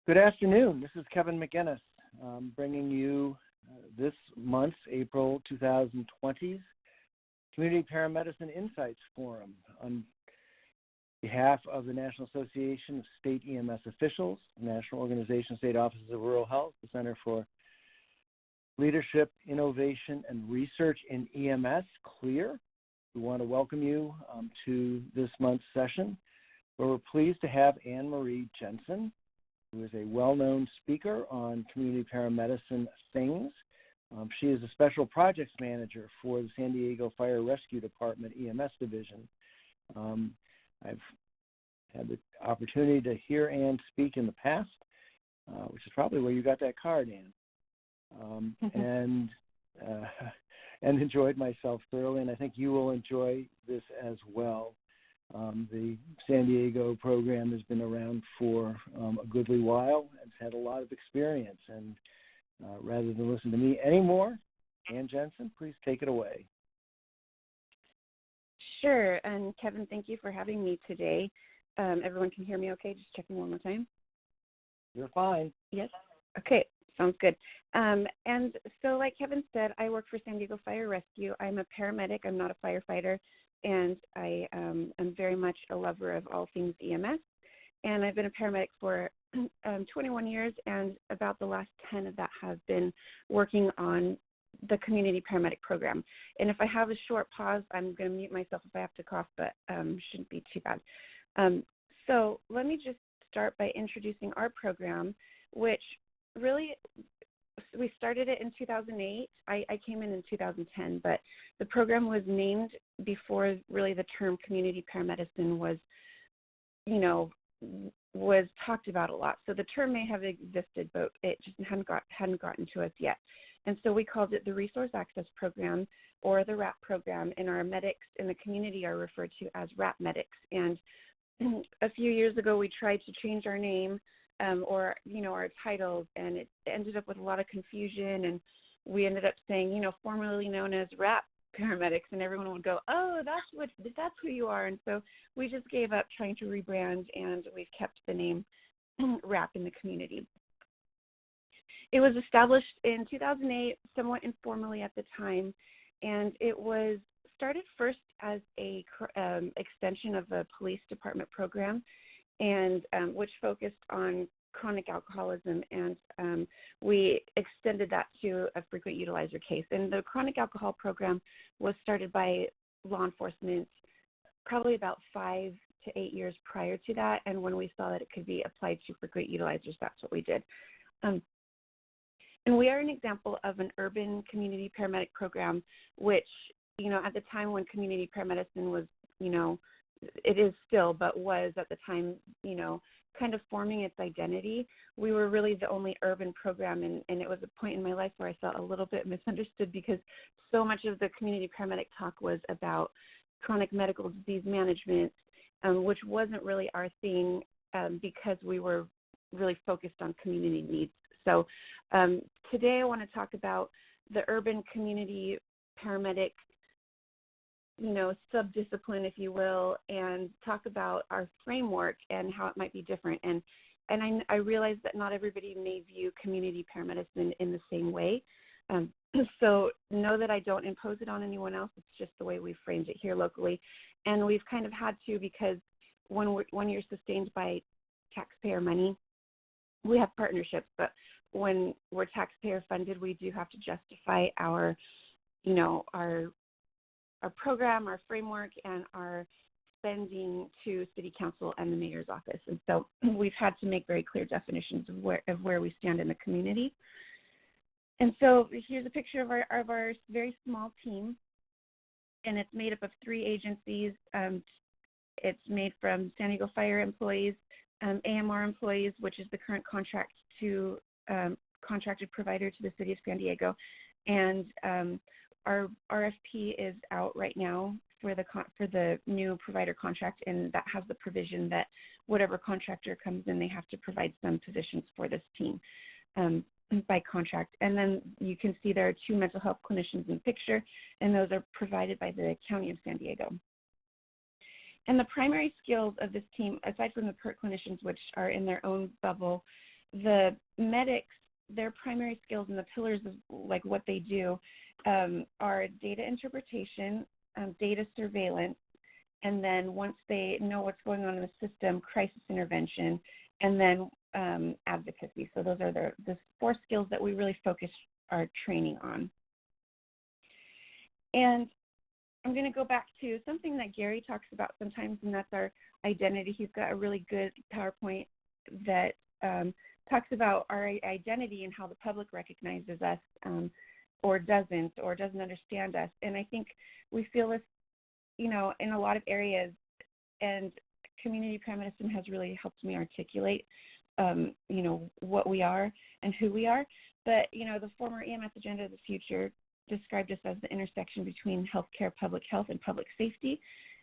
Good afternoon. This is Kevin McGinnis bringing you this month's April 2020's Community Paramedicine Insights Forum on behalf of the National Association of State EMS Officials, National Organization of State Offices of Rural Health, the Center for Leadership, Innovation, and Research in EMS, CLEAR. We want to welcome you to this month's session, where we're pleased to have Anne-Marie Jensen, who is a well-known speaker on community paramedicine things. She is a special projects manager for the San Diego Fire Rescue Department EMS Division. I've had the opportunity to hear Anne speak in the past, which is probably where you got that card, Anne, and enjoyed myself thoroughly, and I think you will enjoy this as well. The San Diego program has been around for a goodly while and has had a lot of experience. And rather than listen to me anymore, Anne Jensen, please take it away. Sure. And Kevin, thank you for having me today. Everyone can hear me okay? Just checking one more time. You're fine. Yes? Okay. Sounds good. And so like Kevin said, I work for San Diego Fire Rescue. I'm a paramedic. I'm not a firefighter. And I am very much a lover of all things EMS. And I've been a paramedic for 21 years, and about the last 10 of that have been working on the community paramedic program. And if I have a short pause, I'm going to mute myself if I have to cough, but shouldn't be too bad. So let me just start by introducing our program, which really we started it in 2008. I came in 2010, but the program was named before really the term community paramedicine was, was talked about a lot. So the term may have existed, but it just hadn't gotten to us yet. And so we called it the Resource Access Program, or the RAP program, and our medics in the community are referred to as RAP medics. And a few years ago, we tried to change our name or our titles, and it ended up with a lot of confusion, and we ended up saying, formerly known as RAP paramedics, and everyone would go, oh, that's who you are. And so we just gave up trying to rebrand, and we've kept the name RAP in the community. It was established in 2008, somewhat informally at the time, and it was started first as a extension of a police department program, and which focused on chronic alcoholism, and we extended that to a frequent utilizer case. And the chronic alcohol program was started by law enforcement probably about 5 to 8 years prior to that, and when we saw that it could be applied to frequent utilizers, that's what we did. And we are an example of an urban community paramedic program, which, at the time when community paramedicine was, it is still, but was at the time, kind of forming its identity. We were really the only urban program, and it was a point in my life where I felt a little bit misunderstood because so much of the community paramedic talk was about chronic medical disease management, which wasn't really our thing because we were really focused on community needs. So today I want to talk about the urban community paramedic subdiscipline, if you will, and talk about our framework and how it might be different. And I realize that not everybody may view community paramedicine in the same way. So know that I don't impose it on anyone else. It's just the way we framed it here locally. And we've kind of had to, because when you're sustained by taxpayer money, we have partnerships, but when we're taxpayer funded, we do have to justify our program, our framework, and our spending to City Council and the Mayor's office. And so we've had to make very clear definitions of where we stand in the community. And so here's a picture of our very small team, and it's made up of 3 agencies. It's made from San Diego Fire employees, AMR employees, which is the current contracted provider to the City of San Diego, and our RFP is out right now for the new provider contract, and that has the provision that whatever contractor comes in, they have to provide some positions for this team by contract. And then you can see there are 2 mental health clinicians in the picture, and those are provided by the County of San Diego. And the primary skills of this team, aside from the PERT clinicians, which are in their own bubble, the medics, their primary skills and the pillars of like what they do are data interpretation, data surveillance, and then once they know what's going on in the system, crisis intervention, and then advocacy. So those are the 4 skills that we really focus our training on. And I'm going to go back to something that Gary talks about sometimes, and that's our identity. He's got a really good PowerPoint that talks about our identity and how the public recognizes us or doesn't understand us. And I think we feel this, in a lot of areas, and community paramedicine has really helped me articulate, what we are and who we are. But, the former EMS Agenda of the Future described us as the intersection between healthcare, public health, and public safety.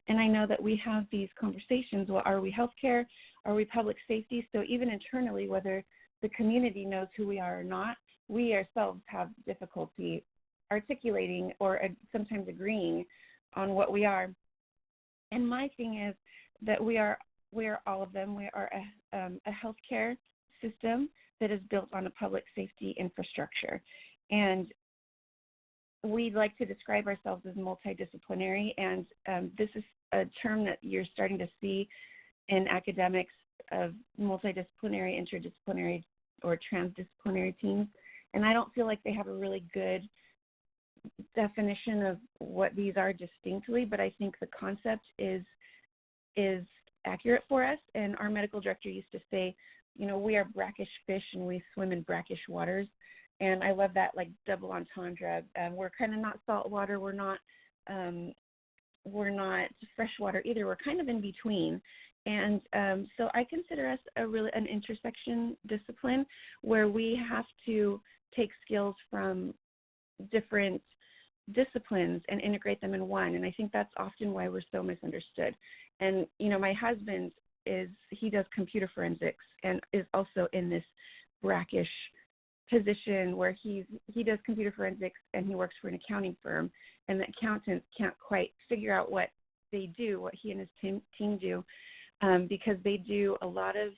And I know that we have these conversations. Well, are we healthcare? Are we public safety? So even internally, whether the community knows who we are or not, we ourselves have difficulty articulating or sometimes agreeing on what we are. And my thing is that we are all of them. We are a healthcare system that is built on a public safety infrastructure. And we like to describe ourselves as multidisciplinary, and this is a term that you're starting to see in academics of multidisciplinary, interdisciplinary, or transdisciplinary teams. And I don't feel like they have a really good definition of what these are distinctly, but I think the concept is accurate for us. And our medical director used to say, we are brackish fish and we swim in brackish waters. And I love that, like, double entendre. We're kind of not saltwater. We're not freshwater either. We're kind of in between. And so I consider us an intersection discipline where we have to take skills from different disciplines and integrate them in one. And I think that's often why we're so misunderstood. And, my husband he does computer forensics and is also in this brackish position where he does computer forensics and he works for an accounting firm, and the accountants can't quite figure out what they do, what he and his team do, because they do a lot of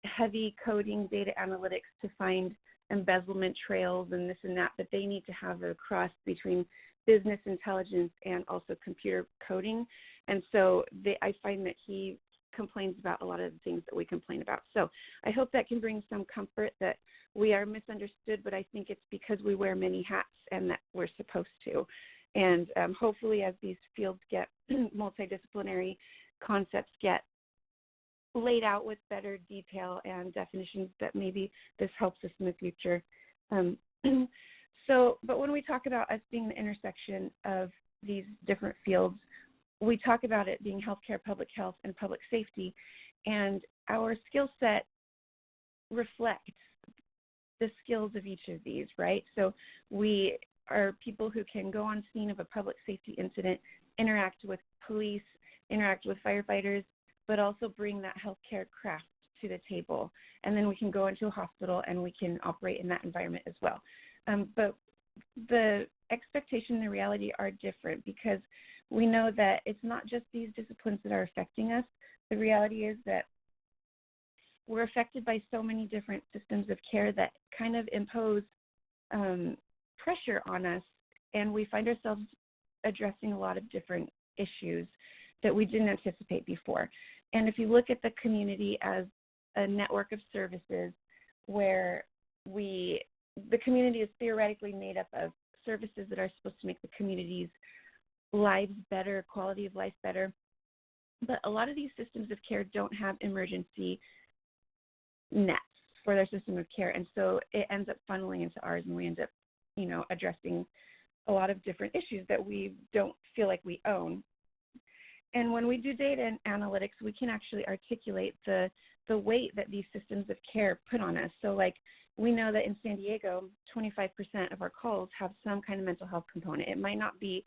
heavy coding, data analytics to find embezzlement trails and this and that, but they need to have a cross between business intelligence and also computer coding. And so I find that he complains about a lot of the things that we complain about. So I hope that can bring some comfort that we are misunderstood, but I think it's because we wear many hats and that we're supposed to. And hopefully as these fields get multidisciplinary concepts get laid out with better detail and definitions, that maybe this helps us in the future. But when we talk about us being the intersection of these different fields, we talk about it being healthcare, public health, and public safety, and our skill set reflects the skills of each of these, right? So we are people who can go on scene of a public safety incident, interact with police, interact with firefighters, but also bring that healthcare craft to the table. And then we can go into a hospital and we can operate in that environment as well. But the expectation and the reality are different, because we know that it's not just these disciplines that are affecting us. The reality is that we're affected by so many different systems of care that kind of impose pressure on us, and we find ourselves addressing a lot of different issues that we didn't anticipate before. And if you look at the community as a network of services where the community is theoretically made up of services that are supposed to make the community's lives better, quality of life better, but a lot of these systems of care don't have emergency nets for their system of care, and so it ends up funneling into ours, and we end up, addressing a lot of different issues that we don't feel like we own. And when we do data and analytics, we can actually articulate the weight that these systems of care put on us. So, like, we know that in San Diego, 25% of our calls have some kind of mental health component. It might not be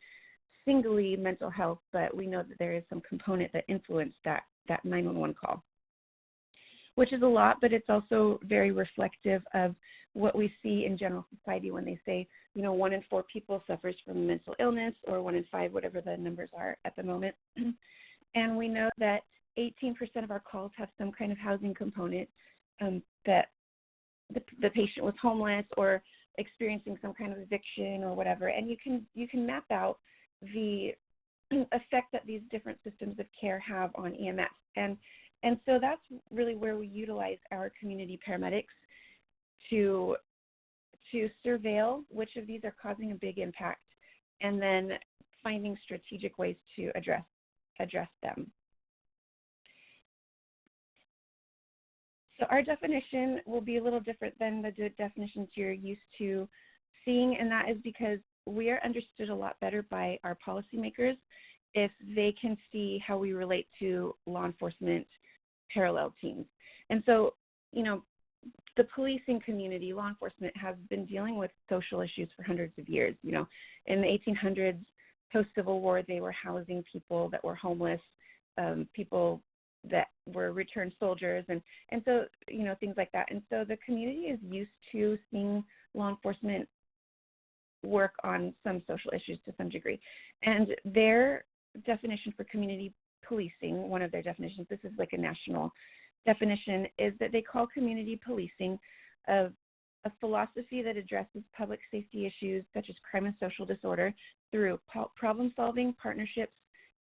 singly mental health, but we know that there is some component that influenced that 911 call, which is a lot, but it's also very reflective of what we see in general society when they say, 1 in 4 people suffers from mental illness, or 1 in 5, whatever the numbers are at the moment. And we know that 18% of our calls have some kind of housing component that the patient was homeless or experiencing some kind of eviction or whatever, and you can map out the effect that these different systems of care have on EMS. And so that's really where we utilize our community paramedics to surveil which of these are causing a big impact, and then finding strategic ways to address them. So our definition will be a little different than the definitions you're used to seeing, and that is because we are understood a lot better by our policymakers if they can see how we relate to law enforcement parallel teams. And so, you know, the policing community, law enforcement, has been dealing with social issues for hundreds of years. You know, in the 1800s, post-Civil War, they were housing people that were homeless, people that were returned soldiers, and so, you know, things like that. And so the community is used to seeing law enforcement work on some social issues to some degree. And their definition for community policing, one of their definitions, this is like a national definition, is that they call community policing a philosophy that addresses public safety issues such as crime and social disorder through problem solving, partnerships,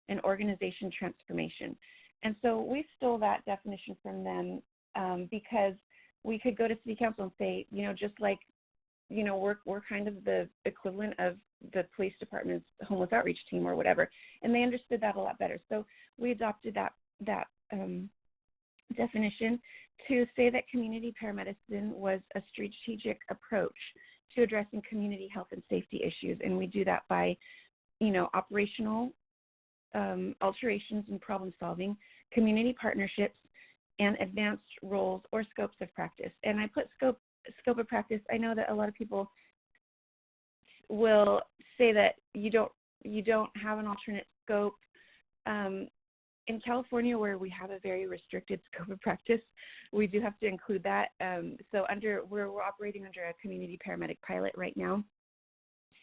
and organization transformation. And so we stole that definition from them because we could go to city council and say, you know, just like, you know, we're kind of the equivalent of the police department's homeless outreach team or whatever, and they understood that a lot better. So we adopted that definition to say that community paramedicine was a strategic approach to addressing community health and safety issues, and we do that by, you know, operational alterations in problem solving, community partnerships, and advanced roles or scopes of practice. And I put scope of practice. I know that a lot of people will say that you don't have an alternate scope. In California, where we have a very restricted scope of practice, we do have to include that. So we're operating under a community paramedic pilot right now.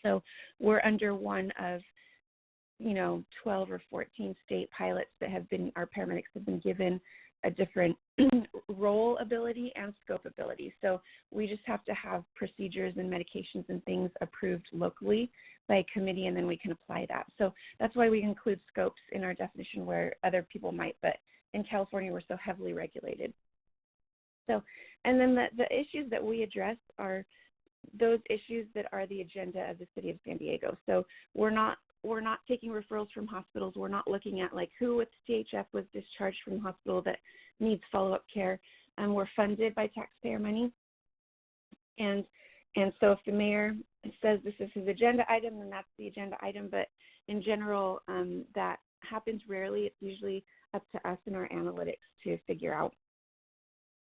So we're under one of, you know, 12 or 14 state pilots that our paramedics have been given a different role ability and scope ability. So we just have to have procedures and medications and things approved locally by a committee, and then we can apply that. So that's why we include scopes in our definition where other people might, but in California we're so heavily regulated. So, and then the issues that we address are those issues that are the agenda of the city of San Diego. So we're not taking referrals from hospitals. We're not looking at like who with CHF was discharged from the hospital that needs follow-up care. We're funded by taxpayer money. And so if the mayor says this is his agenda item, then that's the agenda item. But in general, that happens rarely. It's usually up to us and our analytics to figure out,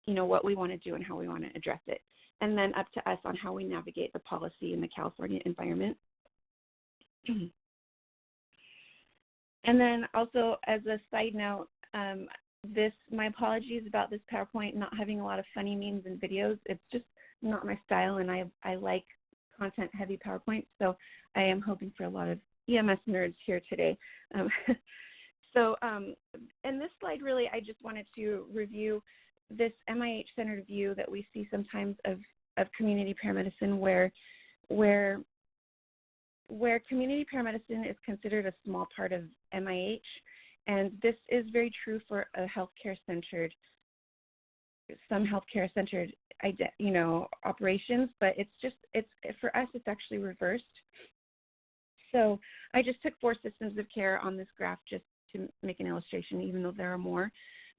you know, what we want to do and how we want to address it. And then up to us on how we navigate the policy in the California environment. And then also, as a side note, my apologies about this PowerPoint not having a lot of funny memes and videos. It's just not my style, and I like content-heavy PowerPoints, so I am hoping for a lot of EMS nerds here today. In this slide, really, I just wanted to review this MIH-centered view that we see sometimes of community paramedicine, where community paramedicine is considered a small part of MIH, and this is very true for some healthcare-centered, you know, operations, but it's for us, it's actually reversed. So I just took 4 systems of care on this graph just to make an illustration, even though there are more.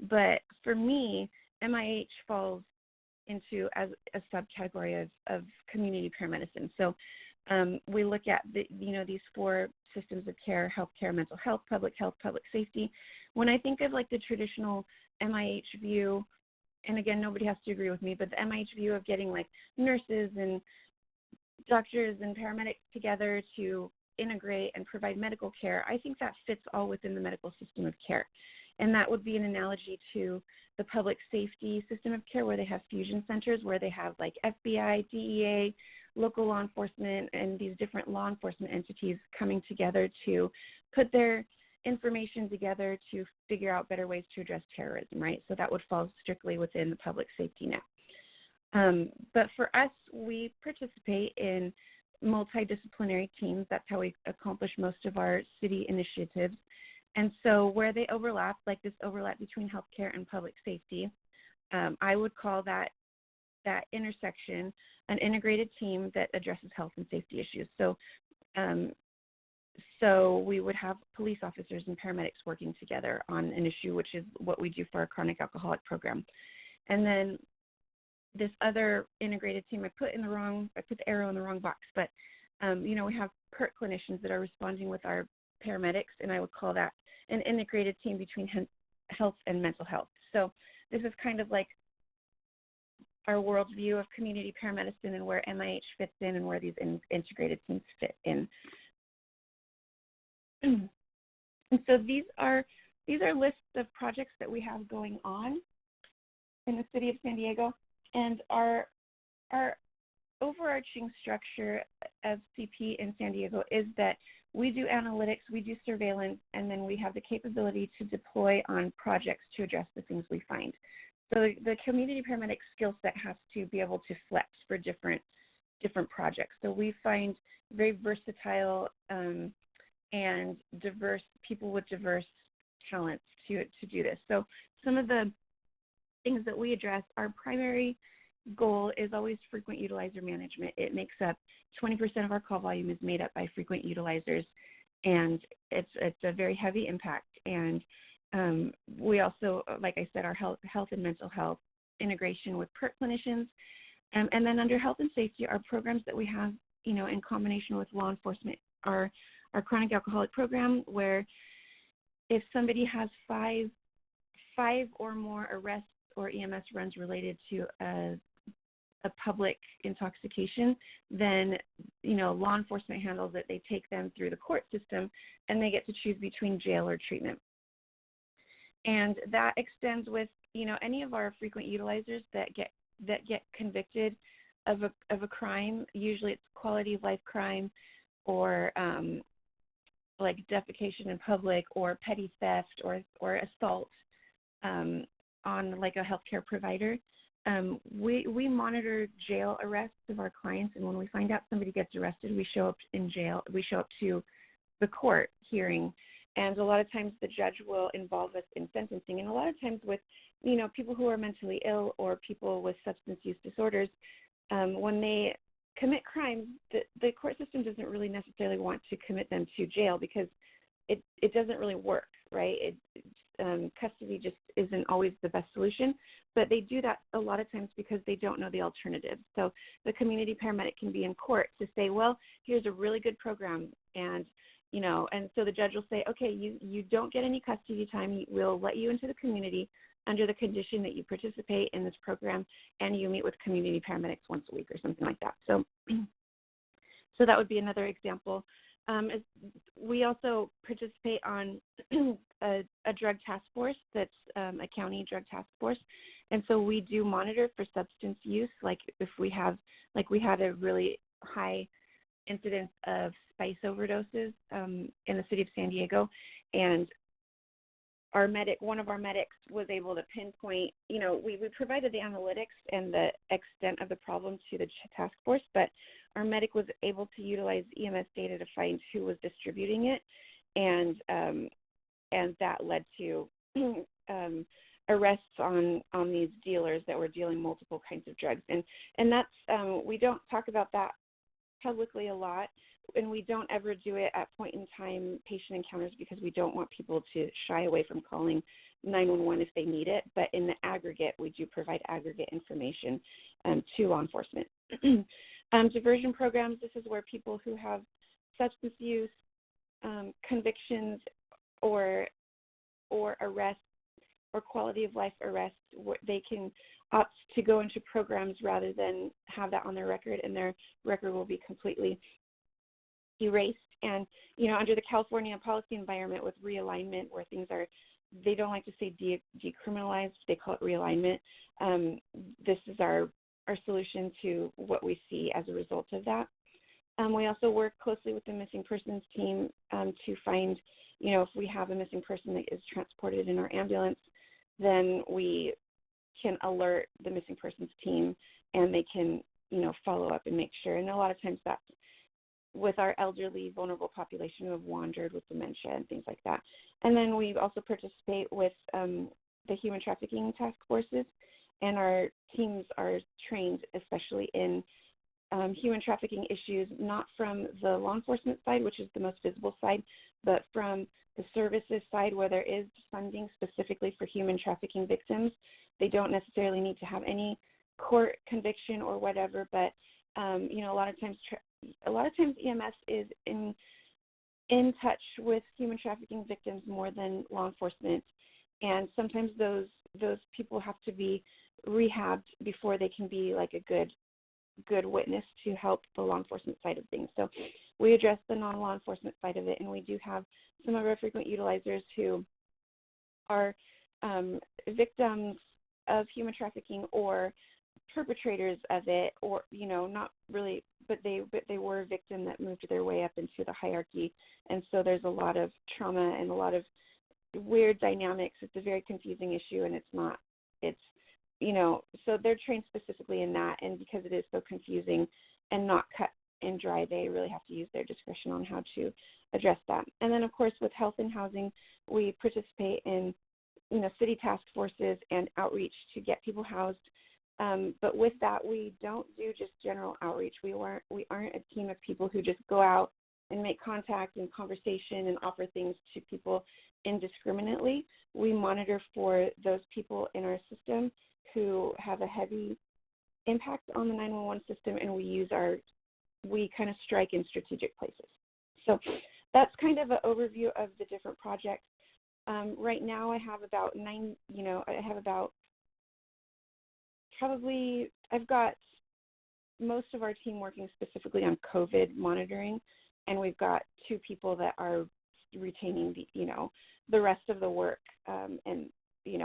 But for me, MIH falls into as a subcategory of community paramedicine. So we look at these 4 systems of care: healthcare, mental health, public safety. When I think of like the traditional MIH view, and again, nobody has to agree with me, but the MIH view of getting like nurses and doctors and paramedics together to integrate and provide medical care, I think that fits all within the medical system of care. And that would be an analogy to the public safety system of care, where they have fusion centers, where they have like FBI, DEA, local law enforcement, and these different law enforcement entities coming together to put their information together to figure out better ways to address terrorism, right? So that would fall strictly within the public safety net. But for us, we participate in multidisciplinary teams. That's how we accomplish most of our city initiatives. And so where they overlap, like this overlap between healthcare and public safety, I would call that intersection an integrated team that addresses health and safety issues. So we would have police officers and paramedics working together on an issue, which is what we do for our chronic alcoholic program. And then this other integrated team, I put the arrow in the wrong box, but we have PERT clinicians that are responding with our paramedics, and I would call that an integrated team between health and mental health. So this is kind of like our worldview of community paramedicine and where MIH fits in and where these integrated teams fit in. And so these are lists of projects that we have going on in the city of San Diego, and our overarching structure of CP in San Diego is that we do analytics, we do surveillance, and then we have the capability to deploy on projects to address the things we find. So the community paramedic skill set has to be able to flex for different projects. So we find very versatile and diverse people with diverse talents to do this. So some of the things that we address, our primary goal is always frequent utilizer management. It makes up 20% of our call volume is made up by frequent utilizers, and it's a very heavy impact. And we also, like I said, our health and mental health integration with PERT clinicians, and then under health and safety, our programs that we have, in combination with law enforcement, our chronic alcoholic program, where if somebody has five or more arrests or EMS runs related to a public intoxication, then law enforcement handles it. They take them through the court system, and they get to choose between jail or treatment. And that extends with any of our frequent utilizers that get convicted of a crime. Usually it's quality of life crime, or like defecation in public, or petty theft, or assault on like a healthcare provider. We monitor jail arrests of our clients, and when we find out somebody gets arrested, we show up in jail. We show up to the court hearing, and a lot of times the judge will involve us in sentencing. And a lot of times with people who are mentally ill or people with substance use disorders, when they commit crimes, the court system doesn't really necessarily want to commit them to jail because it doesn't really work, right? Custody just isn't always the best solution, but they do that a lot of times because they don't know the alternatives. So the community paramedic can be in court to say, well, here's a really good program, and so the judge will say, okay, you don't get any custody time. We'll let you into the community under the condition that you participate in this program and you meet with community paramedics once a week or something like that. So that would be another example. We also participate on a drug task force that's a county drug task force, and so we do monitor for substance use. Like if we had a really high incidence of spice overdoses in the city of San Diego, and one of our medics was able to pinpoint, we provided the analytics and the extent of the problem to the task force, but our medic was able to utilize EMS data to find who was distributing it, and that led to arrests on these dealers that were dealing multiple kinds of drugs. And that's, we don't talk about that publicly a lot, and we don't ever do it at point-in-time patient encounters because we don't want people to shy away from calling 911 if they need it. But in the aggregate, we do provide aggregate information to law enforcement. Diversion programs, this is where people who have substance use, convictions, or arrests, or quality of life arrests, they can opt to go into programs rather than have that on their record, and their record will be completely erased. And under the California policy environment with realignment, where things are, they don't like to say decriminalized, they call it realignment. This is our solution to what we see as a result of that. We also work closely with the missing persons team to find, if we have a missing person that is transported in our ambulance, then we can alert the missing persons team, and they can, follow up and make sure. And a lot of times that's with our elderly, vulnerable population who have wandered with dementia and things like that. And then we also participate with the human trafficking task forces, and our teams are trained especially in human trafficking issues, not from the law enforcement side, which is the most visible side, but from the services side where there is funding specifically for human trafficking victims. They don't necessarily need to have any court conviction or whatever, but a lot of times EMS is in touch with human trafficking victims more than law enforcement, and sometimes those people have to be rehabbed before they can be like a good witness to help the law enforcement side of things. So we address the non-law enforcement side of it, and we do have some of our frequent utilizers who are victims of human trafficking or perpetrators of it, or not really, but they were a victim that moved their way up into the hierarchy, and so there's a lot of trauma and a lot of weird dynamics. It's a very confusing issue, and so they're trained specifically in that, and because it is so confusing and not cut and dry, they really have to use their discretion on how to address that. And then, of course, with health and housing, we participate in, city task forces and outreach to get people housed. But with that, we don't do just general outreach. We aren't a team of people who just go out and make contact and conversation and offer things to people indiscriminately. We monitor for those people in our system who have a heavy impact on the 911 system, and we kind of strike in strategic places. So that's kind of an overview of the different projects. Right now I have about I've got most of our team working specifically on COVID monitoring, and we've got 2 people that are retaining the rest of the work, and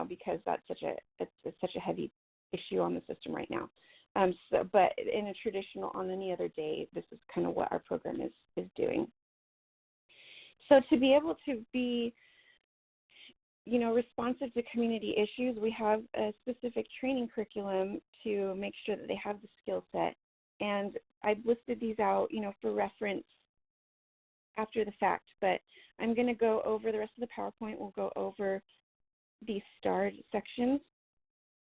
because that's it's such a heavy issue on the system right now. But in a traditional, on any other day, this is kind of what our program is doing. So to be able to be responsive to community issues, we have a specific training curriculum to make sure that they have the skill set. And I've listed these out, for reference after the fact, but I'm going to go over the rest of the PowerPoint. We'll go over these starred sections,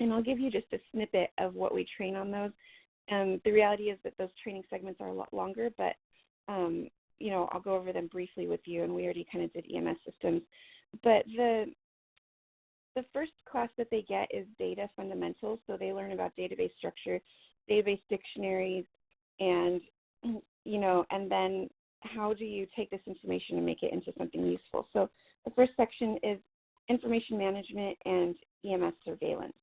and I'll give you just a snippet of what we train on those. The reality is that those training segments are a lot longer, but, I'll go over them briefly with you, and we already kind of did EMS systems. But the first class that they get is data fundamentals, so they learn about database structure, database dictionaries, and, and then how do you take this information and make it into something useful. So the first section is information management and EMS surveillance.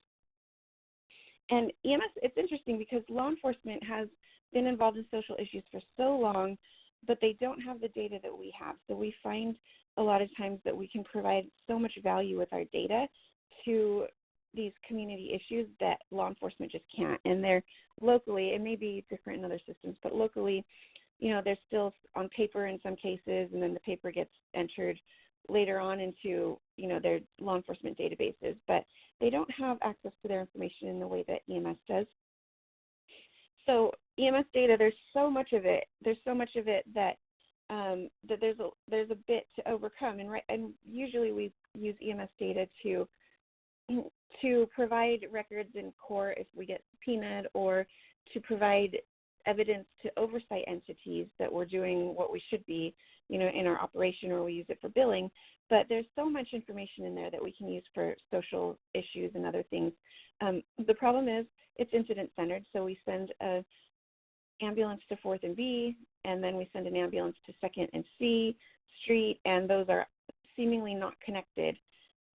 And EMS, it's interesting because law enforcement has been involved in social issues for so long, but they don't have the data that we have. So we find a lot of times that we can provide so much value with our data to these community issues that law enforcement just can't. And they're locally, it may be different in other systems, but locally, they're still on paper in some cases, and then the paper gets entered later on into, their law enforcement databases, but they don't have access to their information in the way that EMS does. So EMS data, there's so much of it that that there's a bit to overcome, and usually we use EMS data to provide records in court if we get subpoenaed, or to provide evidence to oversight entities that we're doing what we should be, in our operation, or we use it for billing. But there's so much information in there that we can use for social issues and other things. The problem is it's incident-centered, so we send an ambulance to 4th and B, and then we send an ambulance to 2nd and C Street, and those are seemingly not connected,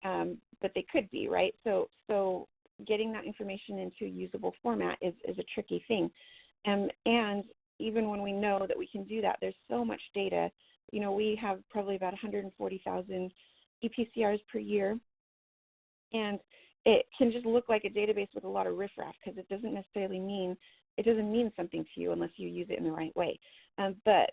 but they could be, right? So getting that information into a usable format is a tricky thing. And even when we know that we can do that, there's so much data. We have probably about 140,000 EPCRs per year, and it can just look like a database with a lot of riffraff because it doesn't mean something to you unless you use it in the right way. But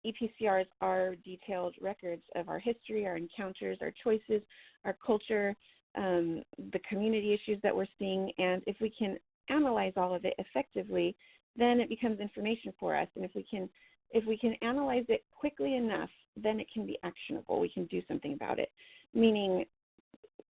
EPCRs are detailed records of our history, our encounters, our choices, our culture, the community issues that we're seeing, and if we can analyze all of it effectively, then it becomes information for us. And if we can analyze it quickly enough, then it can be actionable. We can do something about it. Meaning,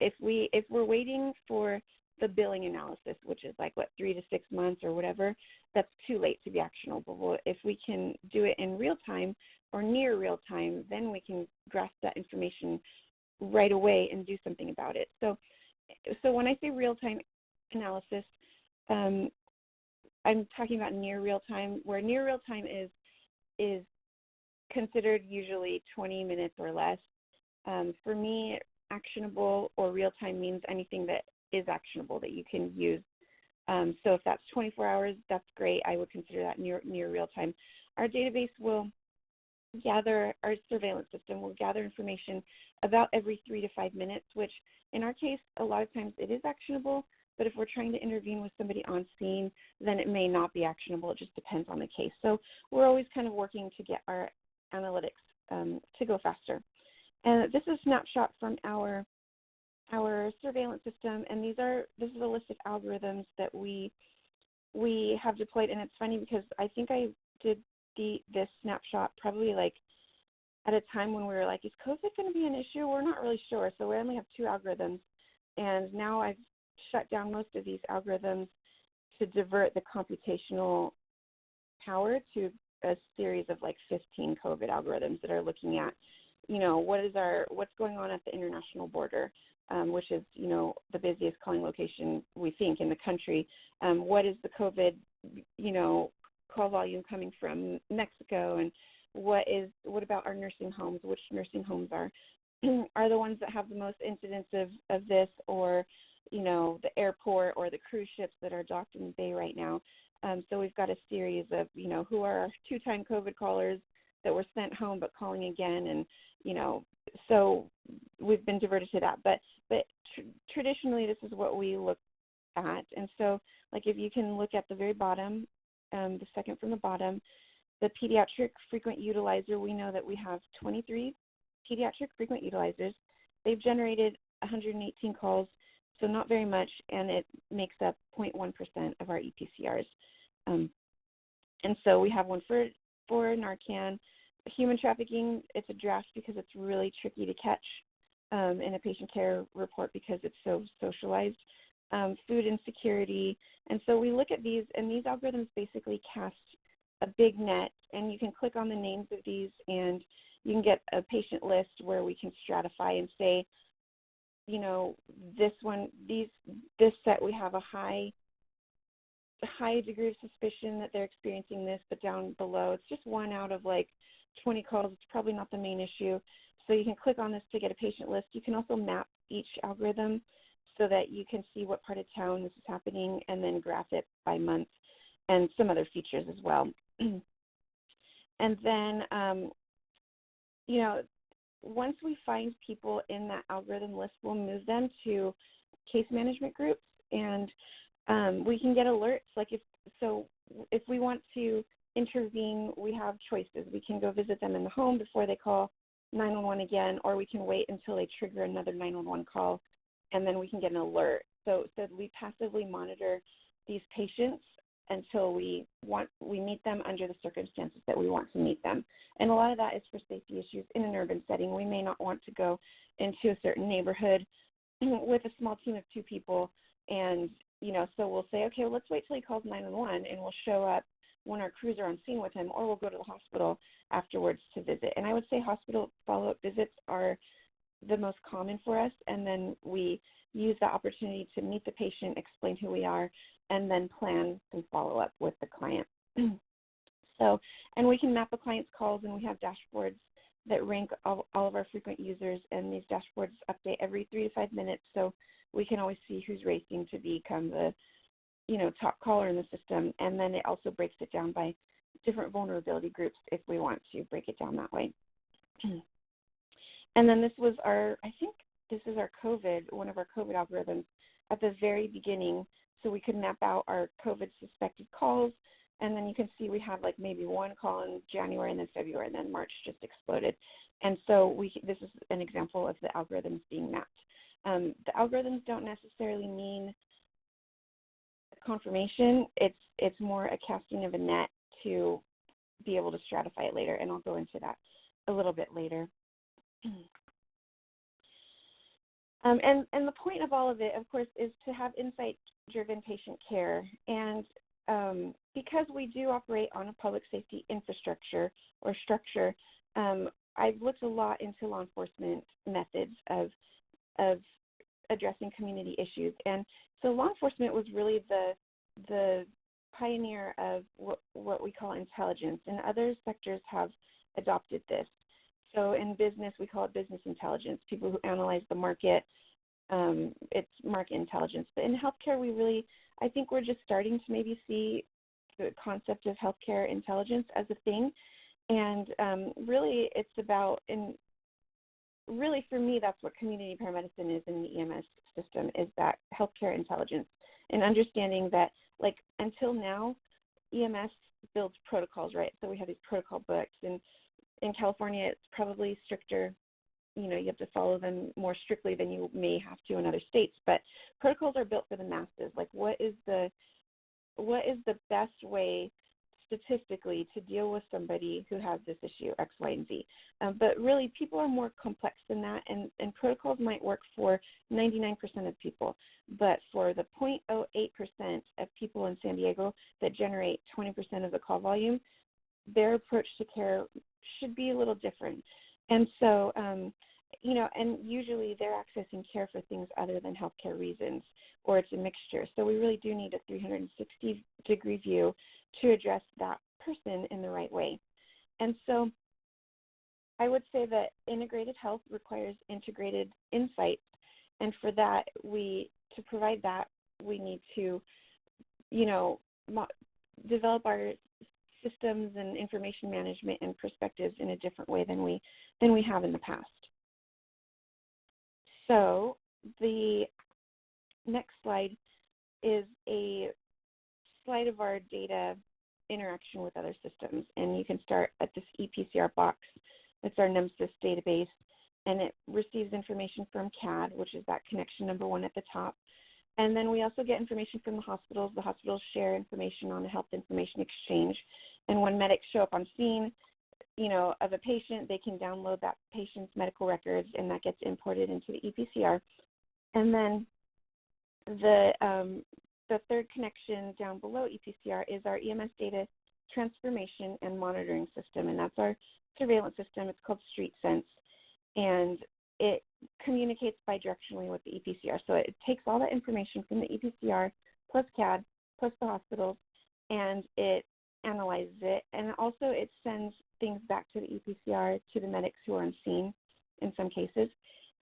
if we're waiting for the billing analysis, which is like 3 to 6 months or whatever, that's too late to be actionable. If we can do it in real time or near real time, then we can grasp that information right away and do something about it. So when I say real time analysis, I'm talking about near real time, where near real time is considered usually 20 minutes or less. For me, actionable or real time means anything that is actionable that you can use. So if that's 24 hours, that's great. I would consider that near real time. Our database will gather, our surveillance system will gather information about every 3 to 5 minutes, which in our case, a lot of times it is actionable, but if we're trying to intervene with somebody on scene, then it may not be actionable. It just depends on the case. So we're always kind of working to get our analytics to go faster. And this is a snapshot from our surveillance system, and this is a list of algorithms that we have deployed. And it's funny because I think I did this snapshot probably like at a time when we were like, is COVID going to be an issue? We're not really sure. So we only have 2 algorithms, and now I've shut down most of these algorithms to divert the computational power to a series of like 15 COVID algorithms that are looking at, what's going on at the international border, which is, the busiest calling location we think in the country. What is the COVID, call volume coming from Mexico, and what about our nursing homes? Which nursing homes are the ones that have the most incidence of this, or the airport or the cruise ships that are docked in the bay right now. So we've got a series of, who are our 2-time COVID callers that were sent home but calling again, and so we've been diverted to that. But traditionally, this is what we look at. And so, like, if you can look at the very bottom, the second from the bottom, the pediatric frequent utilizer, we know that we have 23 pediatric frequent utilizers. They've generated 118 calls, so not very much, and it makes up 0.1% of our EPCRs. And so we have one for Narcan. Human trafficking, it's a draft because it's really tricky to catch in a patient care report because it's so socialized. Food insecurity. And so we look at these, and these algorithms basically cast a big net, and you can click on the names of these, and you can get a patient list where we can stratify and say, this set, we have a high degree of suspicion that they're experiencing this, but down below, it's just 1 out of like 20 calls. It's probably not the main issue. So you can click on this to get a patient list. You can also map each algorithm so that you can see what part of town this is happening, and then graph it by month and some other features as well. And then, once we find people in that algorithm list, we'll move them to case management groups, and we can get alerts. Like if we want to intervene, we have choices. We can go visit them in the home before they call 911 again, or we can wait until they trigger another 911 call, and then we can get an alert. So we passively monitor these patients until we meet them under the circumstances that we want to meet them. And a lot of that is for safety issues in an urban setting. We may not want to go into a certain neighborhood with a small team of 2 people, and so we'll say, okay, well, let's wait till he calls 911, and we'll show up when our crews are on scene with him, or we'll go to the hospital afterwards to visit. And I would say hospital follow-up visits are the most common for us, and then we use the opportunity to meet the patient, explain who we are, and then plan some follow-up with the client. And we can map a client's calls, and we have dashboards that rank all of our frequent users, and these dashboards update every 3 to 5 minutes, so we can always see who's racing to become the top caller in the system. And then it also breaks it down by different vulnerability groups if we want to break it down that way. And then this was one of our COVID algorithms at the very beginning, so we could map out our COVID suspected calls. And then you can see we have like maybe 1 call in January, and then February, and then March just exploded. And so this is an example of the algorithms being mapped. The algorithms don't necessarily mean confirmation. It's more a casting of a net to be able to stratify it later, and I'll go into that a little bit later. And the point of all of it, of course, is to have insight-driven patient care. And because we do operate on a public safety infrastructure or structure, I've looked a lot into law enforcement methods of addressing community issues. And so law enforcement was really the pioneer of what we call intelligence, and other sectors have adopted this. So in business, we call it business intelligence, people who analyze the market. It's market intelligence. But in healthcare, I think we're just starting to maybe see the concept of healthcare intelligence as a thing. And really it's about, and really for me, that's what community paramedicine is in the EMS system, is that healthcare intelligence, and understanding that, like, until now, EMS builds protocols, right? So we have these protocol books, and in California, it's probably stricter. You know, you have to follow them more strictly than you may have to in other states. But protocols are built for the masses. Like, what is the best way statistically to deal with somebody who has this issue, X, Y, and Z? But really, people are more complex than that, and protocols might work for 99% of people. But for the 0.08% of people in San Diego that generate 20% of the call volume, their approach to care should be a little different. And so, you know, and usually they're accessing care for things other than healthcare reasons, or it's a mixture. So we really do need a 360-degree view to address that person in the right way. And so I would say that integrated health requires integrated insights. And for that, to provide that, we need to, you know, develop our systems and information management and perspectives in a different way than we have in the past. So the next slide is a slide of our data interaction with other systems, and you can start at this ePCR box. It's our NEMSIS database, and it receives information from CAD, which is that connection number 1 at the top. And then we also get information from the hospitals. The hospitals share information on the health information exchange. And when medics show up on scene, you know, of a patient, they can download that patient's medical records, and that gets imported into the ePCR. And then the third connection down below ePCR is our EMS data transformation and monitoring system, and that's our surveillance system. It's called StreetSense, and it communicates bidirectionally with the ePCR. So it takes all that information from the ePCR plus CAD plus the hospitals, and it analyzes it. And also it sends things back to the ePCR to the medics who are on scene in some cases.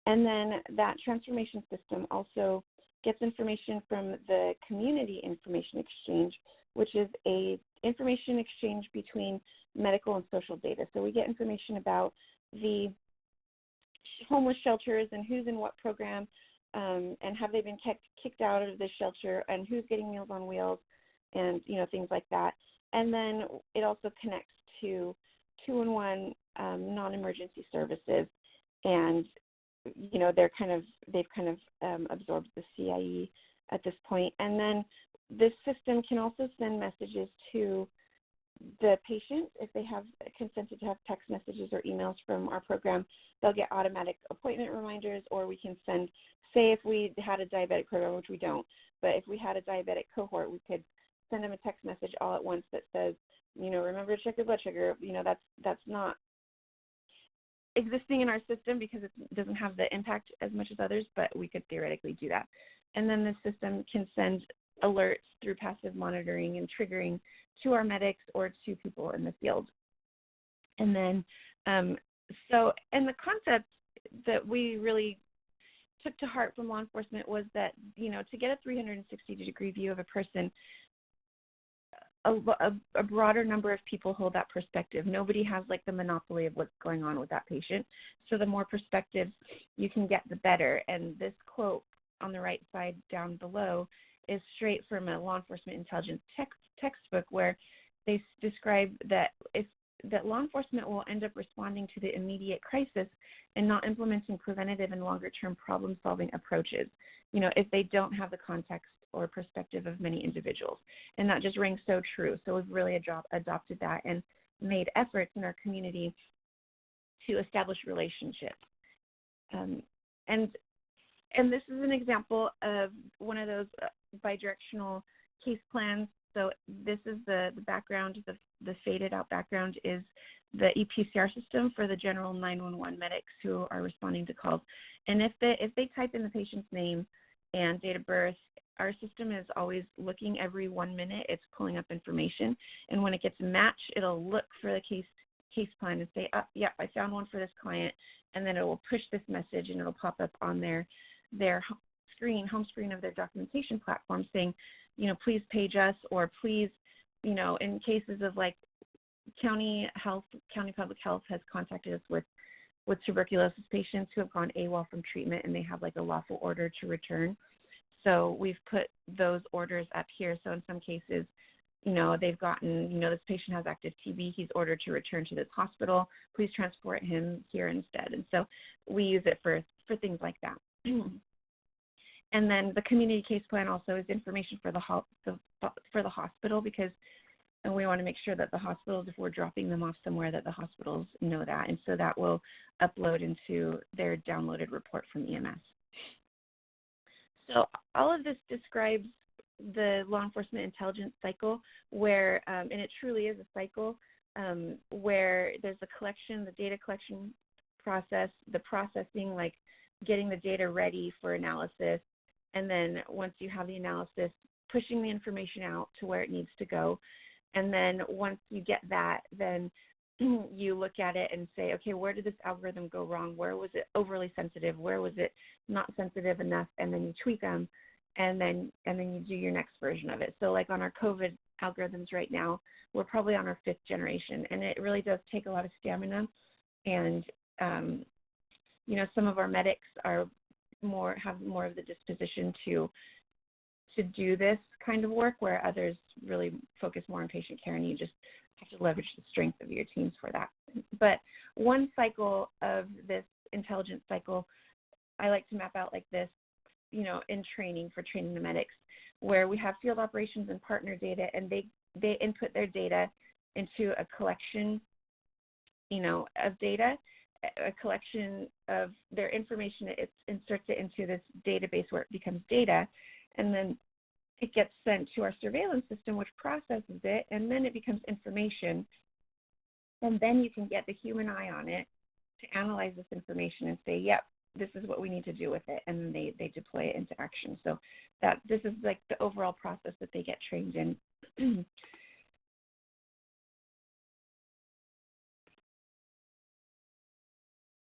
And then that transformation system also gets information from the community information exchange, which is a information exchange between medical and social data. So we get information about the homeless shelters and who's in what program, and have they been kicked out of the shelter, and who's getting Meals on Wheels, and, you know, things like that. And then it also connects to 211 non-emergency services, and, you know, they've kind of absorbed the CIE at this point. And then this system can also send messages to the patient. If they have consented to have text messages or emails from our program, they'll get automatic appointment reminders, or we can send, say if we had a diabetic program, which we don't, but if we had a diabetic cohort, we could send them a text message all at once that says, you know, remember to check your blood sugar. You know, that's not existing in our system because it doesn't have the impact as much as others, but we could theoretically do that. And then the system can send alerts through passive monitoring and triggering to our medics or to people in the field. And then, and the concept that we really took to heart from law enforcement was that, you know, to get a 360-degree view of a person, a broader number of people hold that perspective. Nobody has like the monopoly of what's going on with that patient. So the more perspectives you can get, the better. And this quote on the right side down below is straight from a law enforcement intelligence textbook, where they describe that if that law enforcement will end up responding to the immediate crisis and not implementing preventative and longer-term problem-solving approaches, if they don't have the context or perspective of many individuals. And that just rings so true. So we've really adopted that and made efforts in our community to establish relationships. And this is an example of one of those bidirectional case plans. So this is the background, the faded out background is the EPCR system for the general 911 medics who are responding to calls. And if they type in the patient's name and date of birth, our system is always looking every 1 minute. It's pulling up information. And when it gets a match, it'll look for the case plan and say, oh, yeah, I found one for this client. And then it will push this message and it'll pop up on their home screen of their documentation platform saying, please page us, or please, in cases of like county public health has contacted us with tuberculosis patients who have gone AWOL from treatment and they have like a lawful order to return. So we've put those orders up here. So in some cases, they've gotten, this patient has active TB. He's ordered to return to this hospital. Please transport him here instead. And so we use it for things like that. And then the community case plan also is information for the hospital, because we want to make sure that the hospitals, if we're dropping them off somewhere, that the hospitals know that. And so that will upload into their downloaded report from EMS. So all of this describes the law enforcement intelligence cycle where, and it truly is a cycle, where there's the collection, the data collection process, the processing, like getting the data ready for analysis, and then once you have the analysis, pushing the information out to where it needs to go. And then once you get that, then you look at it and say, okay, where did this algorithm go wrong? Where was it overly sensitive? Where was it not sensitive enough? And then you tweak them, and then you do your next version of it. So like on our COVID algorithms right now, we're probably on our 5th generation, and it really does take a lot of stamina. And some of our medics have more of the disposition to do this kind of work, where others really focus more on patient care, and you just have to leverage the strength of your teams for that. But one cycle of this intelligence cycle, I like to map out like this, in training for training the medics, where we have field operations and partner data, and they input their data into a collection, of data, a collection of their information. It inserts it into this database where it becomes data, and then it gets sent to our surveillance system, which processes it, and then it becomes information. And then you can get the human eye on it to analyze this information and say, yep, this is what we need to do with it, and then they deploy it into action. So this is like the overall process that they get trained in.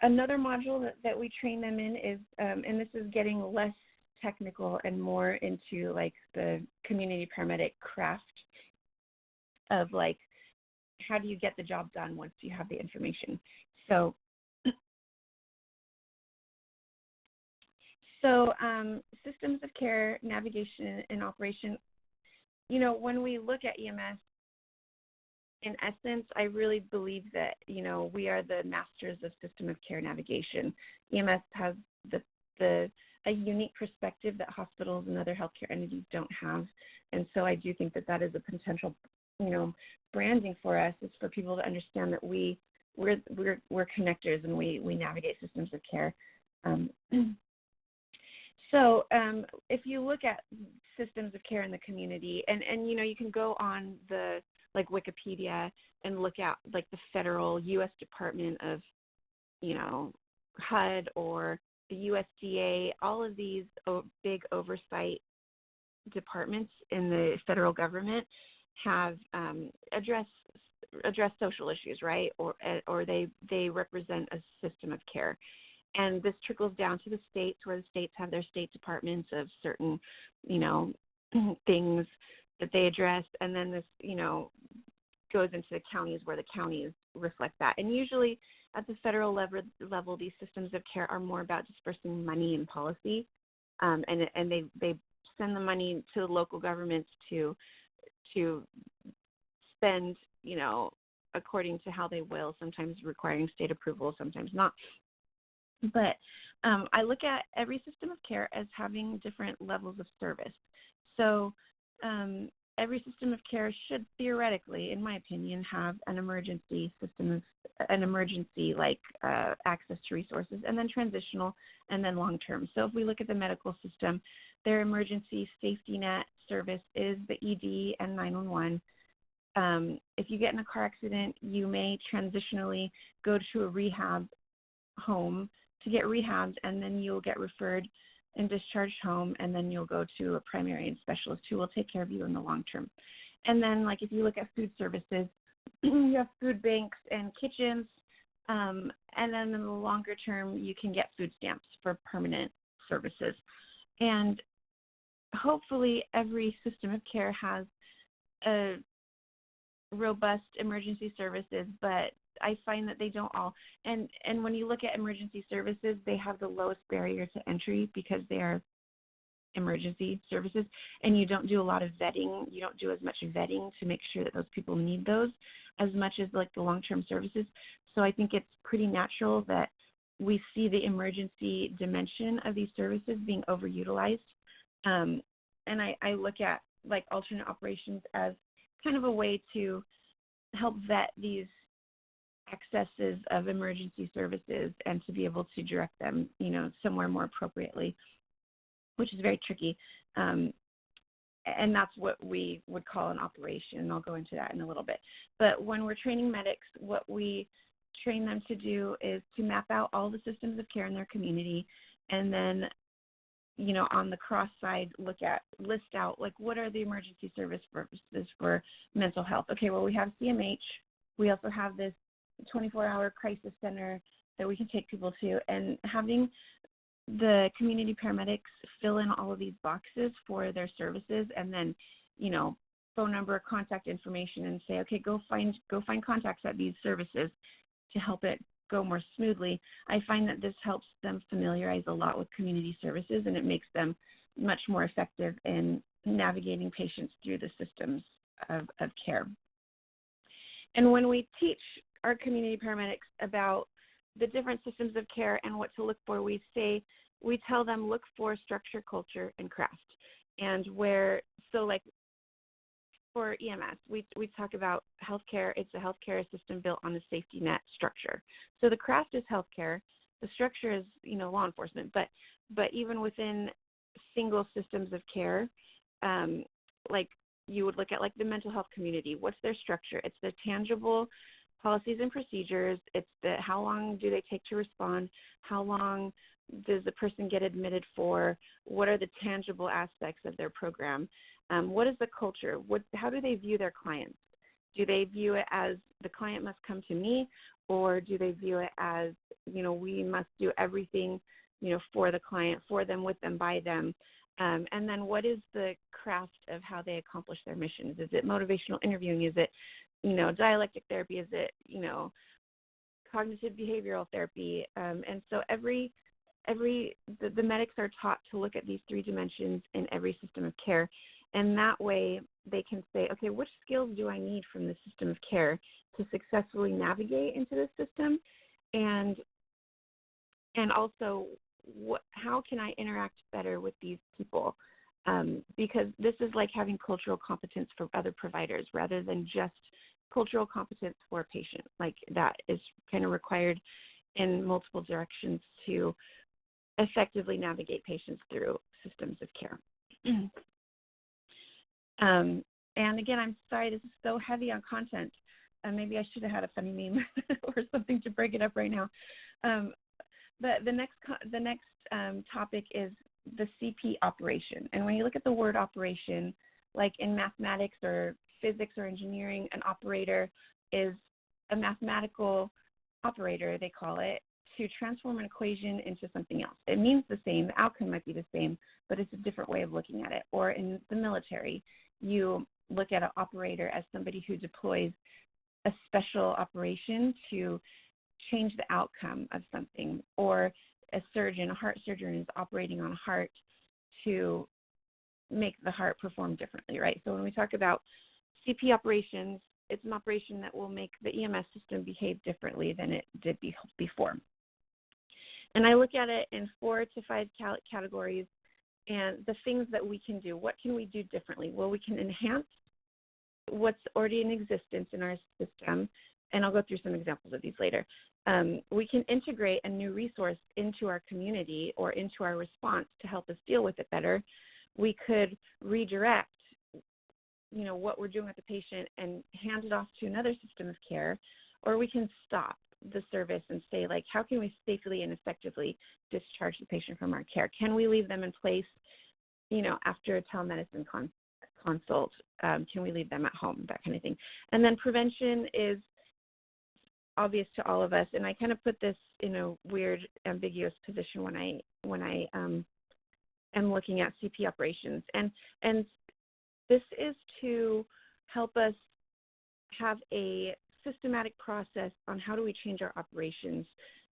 Another module that we train them in is, and this is getting less technical and more into like the community paramedic craft of like, how do you get the job done once you have the information? So systems of care, navigation, and operation, when we look at EMS, in essence, I really believe that, we are the masters of system of care navigation. EMS has a unique perspective that hospitals and other healthcare entities don't have. And so I do think that is a potential, branding for us, is for people to understand that we're connectors, and we navigate systems of care. So if you look at systems of care in the community, and you can go on the like Wikipedia and look at like the federal U.S. Department of, HUD or the USDA, all of these big oversight departments in the federal government have addressed social issues, right? Or they represent a system of care. And this trickles down to the states, where the states have their state departments of certain, things that they address. And then this, goes into the counties, where the counties reflect that. And usually at the federal level, these systems of care are more about dispersing money and policy. And they send the money to the local governments to spend, according to how they will, sometimes requiring state approval, sometimes not. But I look at every system of care as having different levels of service. So every system of care should theoretically, in my opinion, have an emergency system of like access to resources, and then transitional, and then long-term. So if we look at the medical system, their emergency safety net service is the ED and 911. If you get in a car accident, you may transitionally go to a rehab home to get rehabbed, and then you'll get referred and discharged home, and then you'll go to a primary and specialist who will take care of you in the long term. And then, like, if you look at food services, you have food banks and kitchens, and then in the longer term, you can get food stamps for permanent services. And hopefully every system of care has a robust emergency services, but I find that they don't all. And when you look at emergency services, they have the lowest barrier to entry because they are emergency services, and you don't do a lot of vetting. You don't do as much vetting to make sure that those people need those as much as like the long-term services. So I think it's pretty natural that we see the emergency dimension of these services being overutilized. And I look at like alternate operations as kind of a way to help vet these accesses of emergency services and to be able to direct them, somewhere more appropriately, which is very tricky. And that's what we would call an operation, and I'll go into that in a little bit. But when we're training medics, what we train them to do is to map out all the systems of care in their community, and then, on the cross side, list out, like, what are the emergency services for mental health? Okay, well, we have CMH. We also have this 24-hour crisis center that we can take people to, and having the community paramedics fill in all of these boxes for their services, and then, phone number, contact information, and say, okay, go find contacts at these services to help it go more smoothly. I find that this helps them familiarize a lot with community services, and it makes them much more effective in navigating patients through the systems of care. And when we teach our community paramedics about the different systems of care and what to look for, we tell them look for structure, culture, and craft. And like for EMS, we talk about healthcare. It's a healthcare system built on a safety net structure. So the craft is healthcare. The structure is, law enforcement. But even within single systems of care, like you would look at like the mental health community. What's their structure? It's the tangible policies and procedures. It's how long do they take to respond? How long does the person get admitted for? What are the tangible aspects of their program? What is the culture? How do they view their clients? Do they view it as the client must come to me, or do they view it as, we must do everything, for the client, for them, with them, by them? And then what is the craft of how they accomplish their missions? Is it motivational interviewing? Is it, dialectic therapy? Is it, cognitive behavioral therapy? And so the medics are taught to look at these three dimensions in every system of care. And that way they can say, okay, which skills do I need from the system of care to successfully navigate into this system? And also, how can I interact better with these people? Because this is like having cultural competence for other providers rather than just cultural competence for a patient. Like that is kind of required in multiple directions to effectively navigate patients through systems of care. And again, I'm sorry, this is so heavy on content. Maybe I should have had a funny meme or something to break it up right now. But the next topic is the CP operation. And when you look at the word operation, like in mathematics or physics or engineering, an operator is a mathematical operator, they call it, to transform an equation into something else. It means the same, the outcome might be the same, but it's a different way of looking at it. Or in the military, you look at an operator as somebody who deploys a special operation to change the outcome of something. Or a surgeon, a heart surgeon, is operating on a heart to make the heart perform differently, right? So when we talk about CP operations, it's an operation that will make the EMS system behave differently than it did before. And I look at it in 4 to 5 categories, and the things that we can do. What can we do differently? Well, we can enhance what's already in existence in our system, and I'll go through some examples of these later. We can integrate a new resource into our community or into our response to help us deal with it better. We could redirect, what we're doing with the patient and hand it off to another system of care, or we can stop the service and say, like, how can we safely and effectively discharge the patient from our care? Can we leave them in place, after a telemedicine consult? Can we leave them at home? That kind of thing. And then prevention is obvious to all of us, and I kind of put this in a weird, ambiguous position when I am looking at CP operations, and this is to help us have a systematic process on how do we change our operations,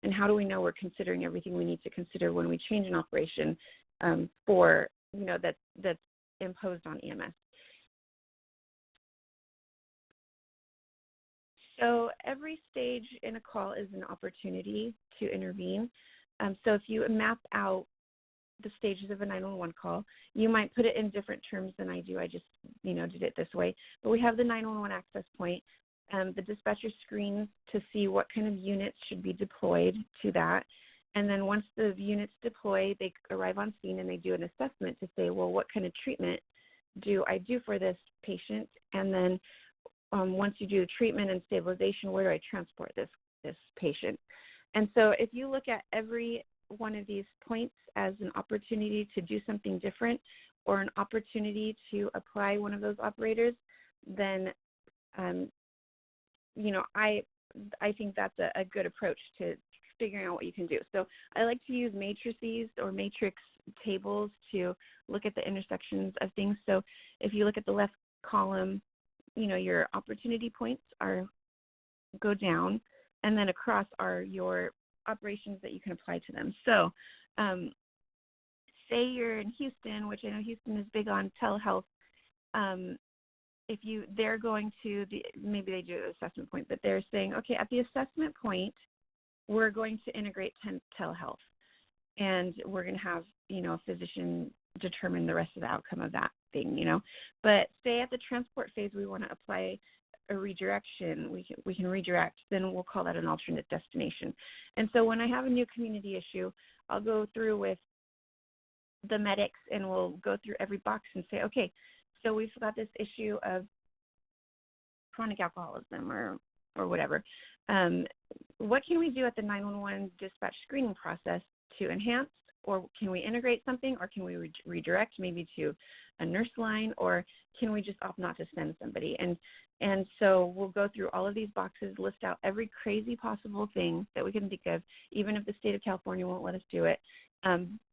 and how do we know we're considering everything we need to consider when we change an operation that's imposed on EMS. So every stage in a call is an opportunity to intervene. So if you map out the stages of a 911 call, you might put it in different terms than I do. I just, did it this way. But we have the 911 access point. The dispatcher screens to see what kind of units should be deployed to that. And then once the units deploy, they arrive on scene and they do an assessment to say, well, what kind of treatment do I do for this patient? And then once you do the treatment and stabilization, where do I transport this patient? And so if you look at every one of these points as an opportunity to do something different or an opportunity to apply one of those operators, then I think that's a good approach to figuring out what you can do. So I like to use matrices or matrix tables to look at the intersections of things. So if you look at the left column, your opportunity points go down, and then across are your operations that you can apply to them. So say you're in Houston, which I know Houston is big on telehealth. They're going to maybe they do an assessment point, but they're saying, okay, at the assessment point, we're going to integrate telehealth, and we're going to have, a physician determine the rest of the outcome of that thing, But say at the transport phase, we want to apply a redirection, we can redirect, then we'll call that an alternate destination. And so when I have a new community issue, I'll go through with the medics and we'll go through every box and say, okay, so we've got this issue of chronic alcoholism or whatever. What can we do at the 911 dispatch screening process to enhance, or can we integrate something, or can we redirect maybe to a nurse line, or can we just opt not to send somebody? And so we'll go through all of these boxes, list out every crazy possible thing that we can think of, even if the state of California won't let us do it.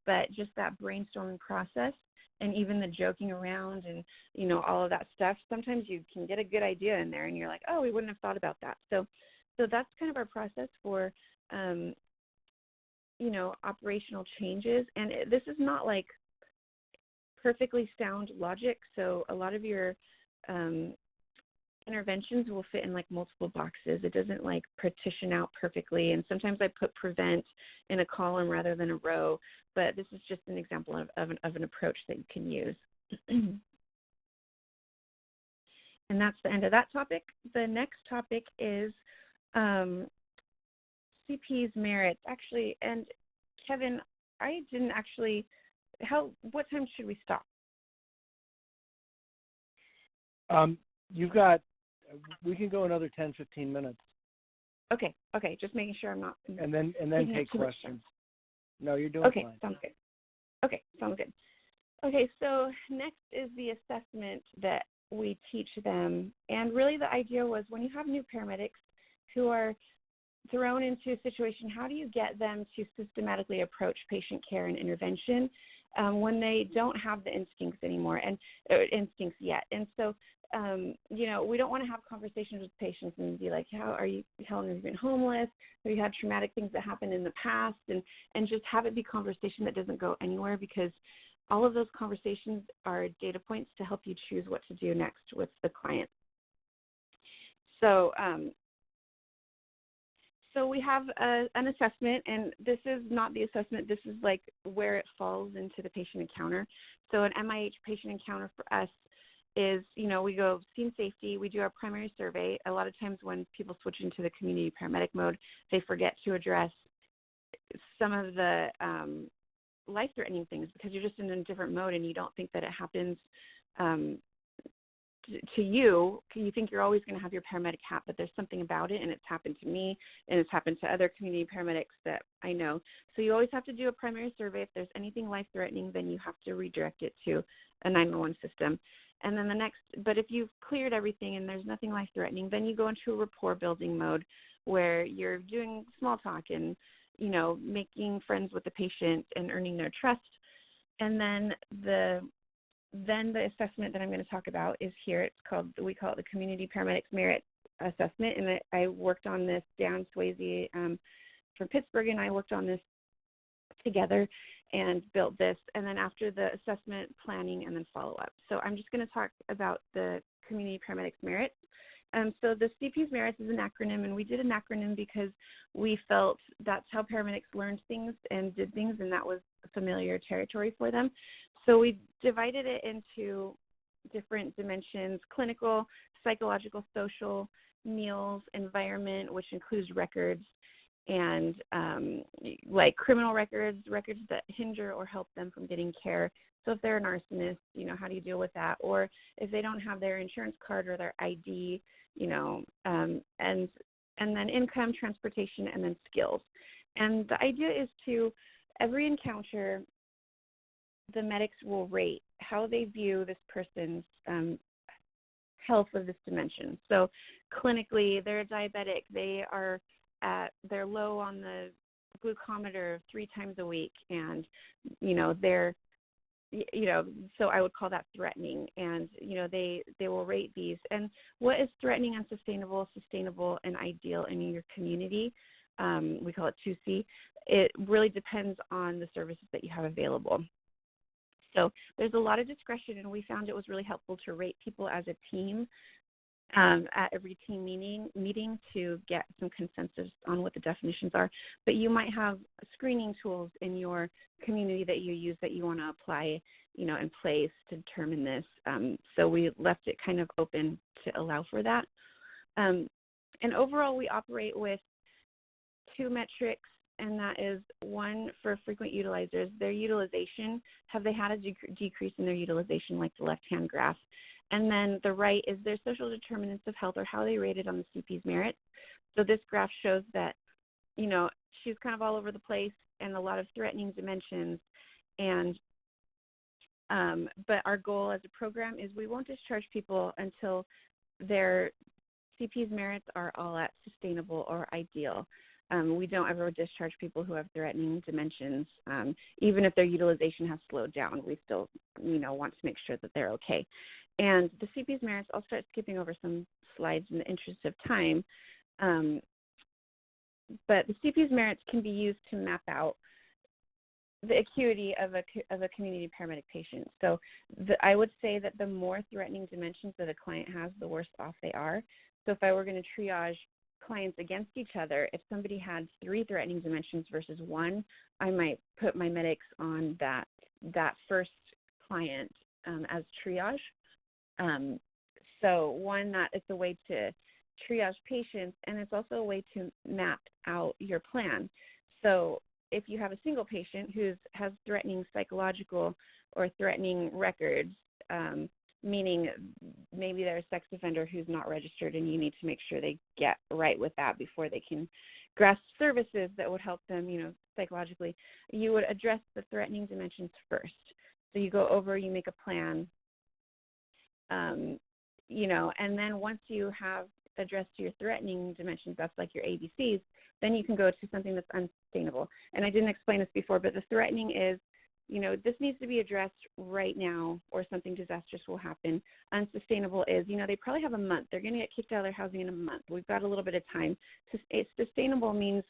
But just that brainstorming process and even the joking around and, all of that stuff, sometimes you can get a good idea in there and you're like, oh, we wouldn't have thought about that. So that's kind of our process for, operational changes. And this is not like perfectly sound logic. So a lot of your interventions will fit in like multiple boxes. It doesn't like partition out perfectly. And sometimes I put prevent in a column rather than a row, but this is just an example of an approach that you can use. And that's the end of that topic. The next topic is CP's merits. Actually, and Kevin, I didn't actually, what time should we stop? We can go another 10, 15 minutes. Okay, just making sure I'm not. And then take questions. No, you're doing fine. Okay, sounds good. Okay, so next is the assessment that we teach them. And really the idea was when you have new paramedics who are thrown into a situation, how do you get them to systematically approach patient care and intervention when they don't have the instincts anymore instincts yet? And so, we don't want to have conversations with patients and be like, how long have you been homeless? Have you had traumatic things that happened in the past? And just have it be conversation that doesn't go anywhere, because all of those conversations are data points to help you choose what to do next with the client. So so we have an assessment, and this is not the assessment. This is like where it falls into the patient encounter. So an MIH patient encounter for us is, we go scene safety, we do our primary survey. A lot of times when people switch into the community paramedic mode, they forget to address some of the life-threatening things because you're just in a different mode and you don't think that it happens to you. You think you're always going to have your paramedic hat, but there's something about it, and it's happened to me, and it's happened to other community paramedics that I know. So you always have to do a primary survey. If there's anything life-threatening, then you have to redirect it to a 911 system. And then but if you've cleared everything and there's nothing life-threatening, then you go into a rapport building mode where you're doing small talk and, making friends with the patient and earning their trust. And then the assessment that I'm going to talk about is here. We call it the Community Paramedics Merit Assessment, and I worked on this. Dan Swayze from Pittsburgh and I worked on this together and built this, and then after the assessment, planning, and then follow-up. So I'm just going to talk about the Community Paramedics Merit. So the CP's Merits is an acronym, and we did an acronym because we felt that's how paramedics learned things and did things, and that was familiar territory for them. So we divided it into different dimensions: clinical, psychological, social, meals, environment, which includes records, and like criminal records that hinder or help them from getting care. So if they're an arsonist, how do you deal with that? Or if they don't have their insurance card or their ID, and then income, transportation, and then skills. And the idea is every encounter, the medics will rate how they view this person's health of this dimension. So clinically, they're a diabetic. They're low on the glucometer 3 times a week, and they're so I would call that threatening, and they will rate these. And what is threatening, unsustainable, sustainable, and ideal in your community? We call it 2C. It really depends on the services that you have available. So there's a lot of discretion, and we found it was really helpful to rate people as a team at every team meeting to get some consensus on what the definitions are. But you might have screening tools in your community that you use that you want to apply, in place to determine this. So we left it kind of open to allow for that. And overall, we operate with 2 metrics, and that is one for frequent utilizers, their utilization. Have they had a decrease in their utilization, like the left-hand graph? And then the right is their social determinants of health, or how they rated on the CP's merits. So this graph shows that, she's kind of all over the place and a lot of threatening dimensions. And but our goal as a program is we won't discharge people until their CP's merits are all at sustainable or ideal. We don't ever discharge people who have threatening dimensions. Even if their utilization has slowed down, we still, want to make sure that they're okay. And the CP's merits, I'll start skipping over some slides in the interest of time. But the CP's merits can be used to map out the acuity of a community paramedic patient. So I would say that the more threatening dimensions that a client has, the worse off they are. So if I were going to triage clients against each other, if somebody had 3 threatening dimensions versus 1, I might put my medics on that first client as triage. So one, that it's a way to triage patients, and it's also a way to map out your plan. So if you have a single patient who has threatening psychological or threatening records, meaning maybe they're a sex offender who's not registered, and you need to make sure they get right with that before they can grasp services that would help them, psychologically, you would address the threatening dimensions first. So you go over, you make a plan, and then once you have addressed your threatening dimensions, that's like your ABCs, then you can go to something that's unsustainable. And I didn't explain this before, but the threatening is, this needs to be addressed right now or something disastrous will happen. Unsustainable is, they probably have a month. They're going to get kicked out of their housing in a month. We've got a little bit of time. Sustainable means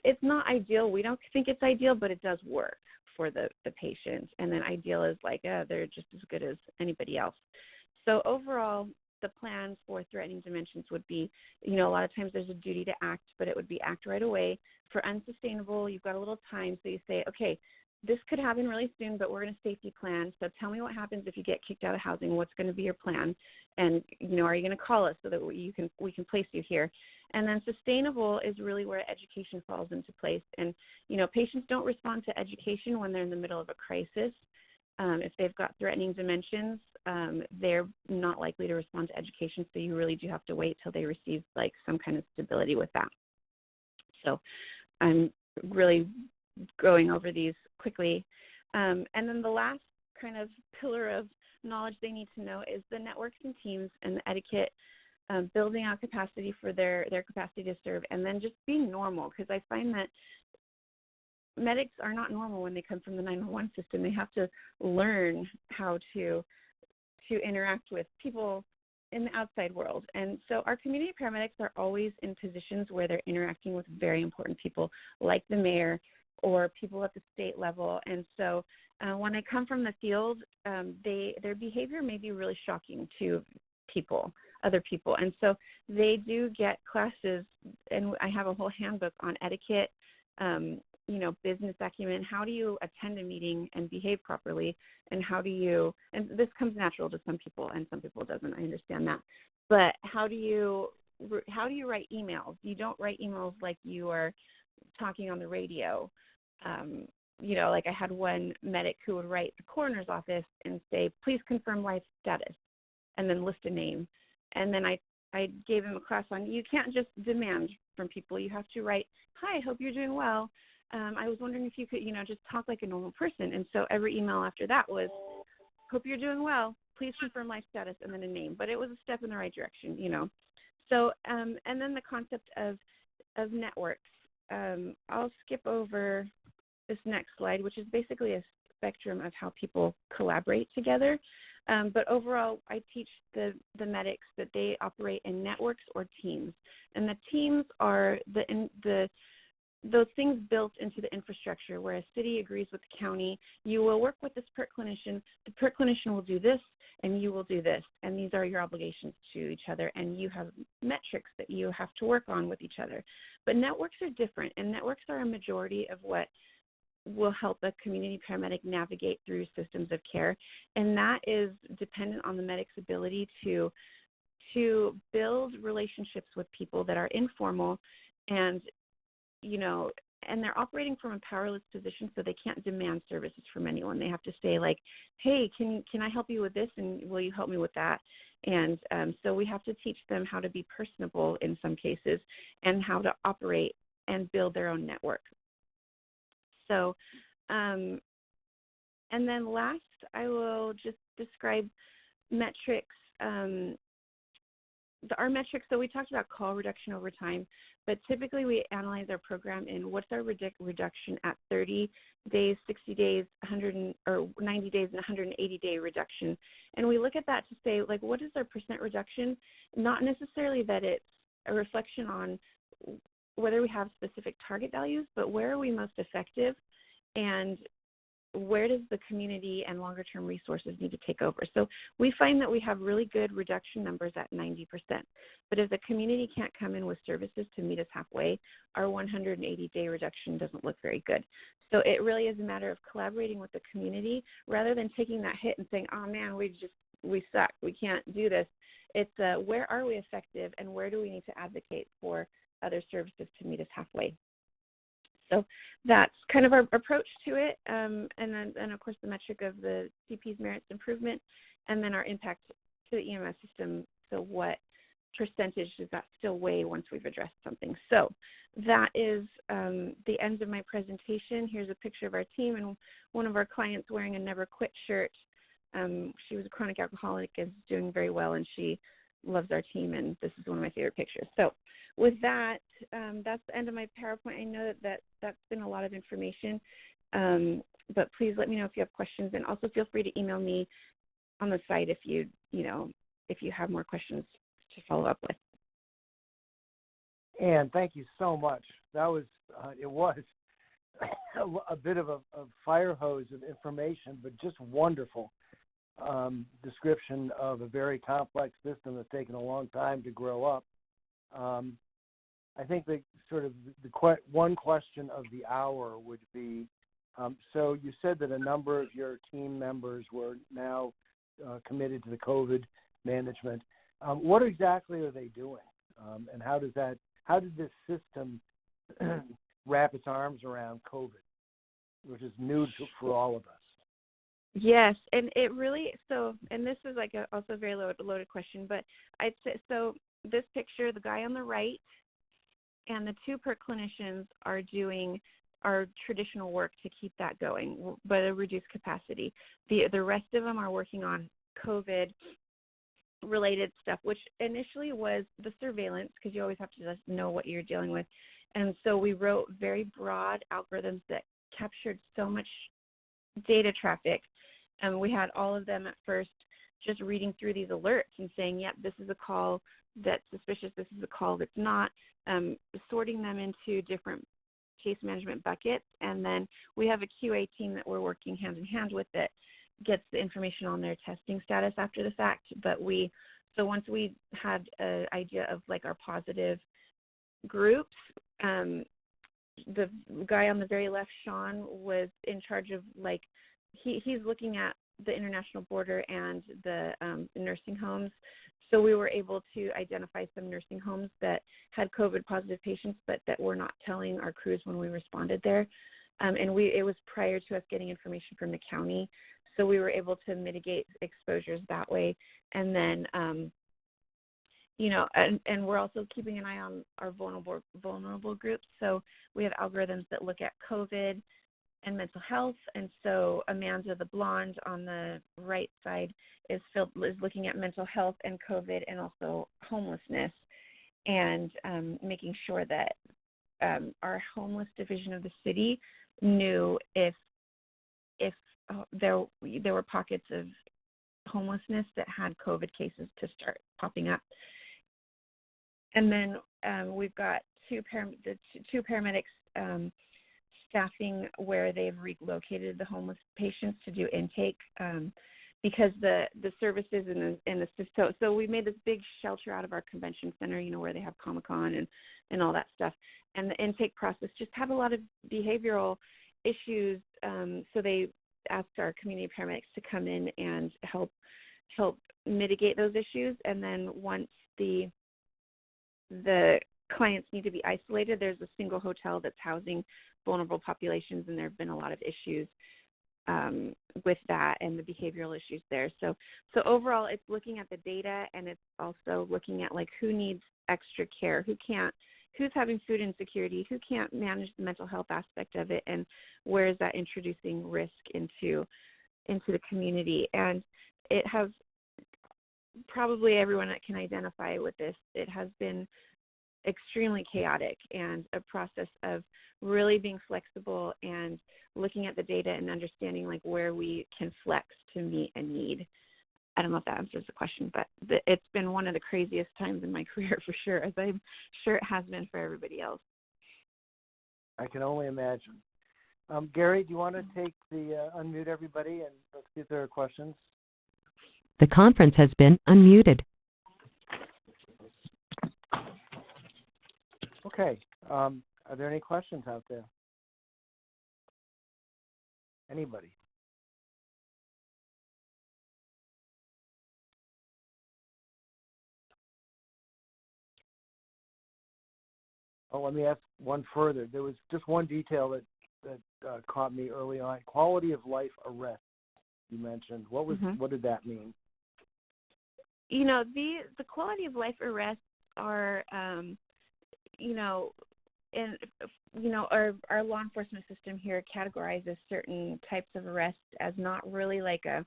it's not ideal. We don't think it's ideal, but it does work for the patient. And then ideal is like, they're just as good as anybody else. So overall, the plans for threatening dimensions would be, a lot of times there's a duty to act, but it would be act right away. For unsustainable, you've got a little time, so you say, okay, this could happen really soon, but we're in a safety plan. So tell me what happens if you get kicked out of housing. What's going to be your plan? And, are you going to call us so that we can place you here? And then sustainable is really where education falls into place. And, patients don't respond to education when they're in the middle of a crisis. If they've got threatening dimensions, they're not likely to respond to education. So you really do have to wait till they receive like some kind of stability with that. So I'm really going over these quickly. And then the last kind of pillar of knowledge they need to know is the networks and teams and the etiquette, building out capacity for their capacity to serve, and then just being normal, because I find that medics are not normal when they come from the 911 system. They have to learn how to interact with people in the outside world. And so our community paramedics are always in positions where they're interacting with very important people like the mayor or people at the state level. And so when I come from the field, their behavior may be really shocking to other people. And so they do get classes, and I have a whole handbook on etiquette, business acumen. How do you attend a meeting and behave properly? And and this comes natural to some people and some people doesn't, I understand that. But how do you write emails? You don't write emails like you are talking on the radio. Like I had one medic who would write the coroner's office and say, please confirm life status, and then list a name. And then I gave him a class on, you can't just demand from people. You have to write, hi, hope you're doing well. I was wondering if you could, just talk like a normal person. And so every email after that was, hope you're doing well. Please confirm life status, and then a name. But it was a step in the right direction, So, and then the concept of networks. I'll skip over this next slide, which is basically a spectrum of how people collaborate together. But overall, I teach the medics that they operate in networks or teams. And the teams are those things built into the infrastructure where a city agrees with the county. You will work with this PERT clinician. The PERT clinician will do this, and you will do this. And these are your obligations to each other. And you have metrics that you have to work on with each other. But networks are different, and networks are a majority of what will help a community paramedic navigate through systems of care. And that is dependent on the medic's ability to build relationships with people that are informal and and they're operating from a powerless position, so they can't demand services from anyone. They have to say like, hey, can I help you with this, and will you help me with that? And so we have to teach them how to be personable in some cases and how to operate and build their own network. So, and then last, I will just describe metrics. Our metrics, so we talked about call reduction over time, but typically we analyze our program in what's our reduction at 30 days, 60 days, 90 days, and 180-day reduction. And we look at that to say, like, what is our percent reduction? Not necessarily that it's a reflection on whether we have specific target values, but where are we most effective, and where does the community and longer-term resources need to take over? So we find that we have really good reduction numbers at 90%. But if the community can't come in with services to meet us halfway, our 180-day reduction doesn't look very good. So it really is a matter of collaborating with the community rather than taking that hit and saying, oh, man, we suck. We can't do this. It's where are we effective, and where do we need to advocate for other services to meet us halfway? So that's kind of our approach to it, and of course, the metric of the CP's merits improvement, and then our impact to the EMS system. So what percentage does that still weigh once we've addressed something? So that is the end of my presentation. Here's a picture of our team and one of our clients wearing a Never Quit shirt. She was a chronic alcoholic and is doing very well, and she loves our team, and this is one of my favorite pictures. So with that, that's the end of my PowerPoint. I know that's been a lot of information, but please let me know if you have questions, and also feel free to email me on the site if you have more questions to follow up with. Ann, thank you so much. That was it was a bit of a fire hose of information, but just wonderful. description of a very complex system that's taken a long time to grow up. I think the sort of one question of the hour would be, so you said that a number of your team members were now committed to the COVID management. What exactly are they doing, and how did this system wrap its arms around COVID, which is new for all of us? Yes, and it really, and this is like also a very loaded question, but I'd say, so this picture, the guy on the right and the two PERT clinicians are doing our traditional work to keep that going, but at a reduced capacity. The rest of them are working on COVID-related stuff, which initially was the surveillance, because you always have to just know what you're dealing with. And so we wrote very broad algorithms that captured so much data traffic. And we had all of them at first just reading through these alerts and saying, yep, this is a call that's suspicious, this is a call that's not, sorting them into different case management buckets. And then we have a QA team that we're working hand in hand with that gets the information on their testing status after the fact. But so once we had an idea of like our positive groups, the guy on the very left, Sean, was in charge of like, he's looking at the international border and the nursing homes. So we were able to identify some nursing homes that had COVID positive patients, but that were not telling our crews when we responded there. And it was prior to us getting information from the county. So we were able to mitigate exposures that way. And then, and we're also keeping an eye on our vulnerable groups. So we have algorithms that look at COVID and mental health. And so Amanda, the blonde on the right side, is looking at mental health and COVID and also homelessness, and making sure that our homeless division of the city knew if there were pockets of homelessness that had COVID cases to start popping up. And then we've got two paramedics staffing where they've relocated the homeless patients to do intake, because the services in the system. So we made this big shelter out of our convention center, where they have Comic-Con and all that stuff. And the intake process just had a lot of behavioral issues. So they asked our community paramedics to come in and help mitigate those issues. And then once the clients need to be isolated, there's a single hotel that's housing vulnerable populations, and there have been a lot of issues with that and the behavioral issues there. So overall, it's looking at the data, and it's also looking at like who needs extra care, who's having food insecurity, who can't manage the mental health aspect of it, and where is that introducing risk into the community. And it has, probably everyone that can identify with this, it has been extremely chaotic, and a process of really being flexible and looking at the data and understanding like where we can flex to meet a need. I don't know if that answers the question, but it's been one of the craziest times in my career for sure, as I'm sure it has been for everybody else. I can only imagine. Gary, do you want to take the unmute everybody and let's see if there are questions? The conference has been unmuted. Okay. Are there any questions out there? Anybody? Oh, let me ask one further. There was just one detail that caught me early on. Quality of life arrest, you mentioned. What did that mean? The quality of life arrests are, our law enforcement system here categorizes certain types of arrests as not really like a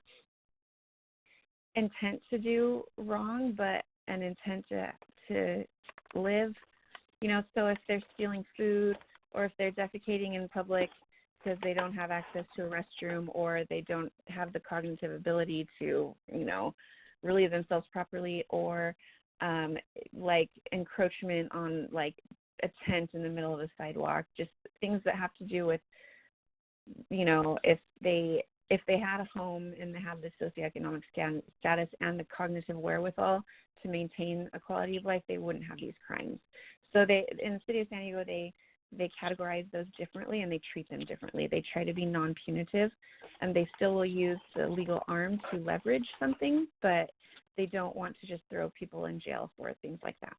intent to do wrong, but an intent to live. So if they're stealing food, or if they're defecating in public because they don't have access to a restroom, or they don't have the cognitive ability to, relieve themselves properly, or like encroachment on like a tent in the middle of the sidewalk, just things that have to do with, if if they had a home and they have the socioeconomic status and the cognitive wherewithal to maintain a quality of life, they wouldn't have these crimes. So they, in the city of San Diego, they categorize those differently and they treat them differently. They try to be non-punitive, and they still will use the legal arm to leverage something, but they don't want to just throw people in jail for things like that.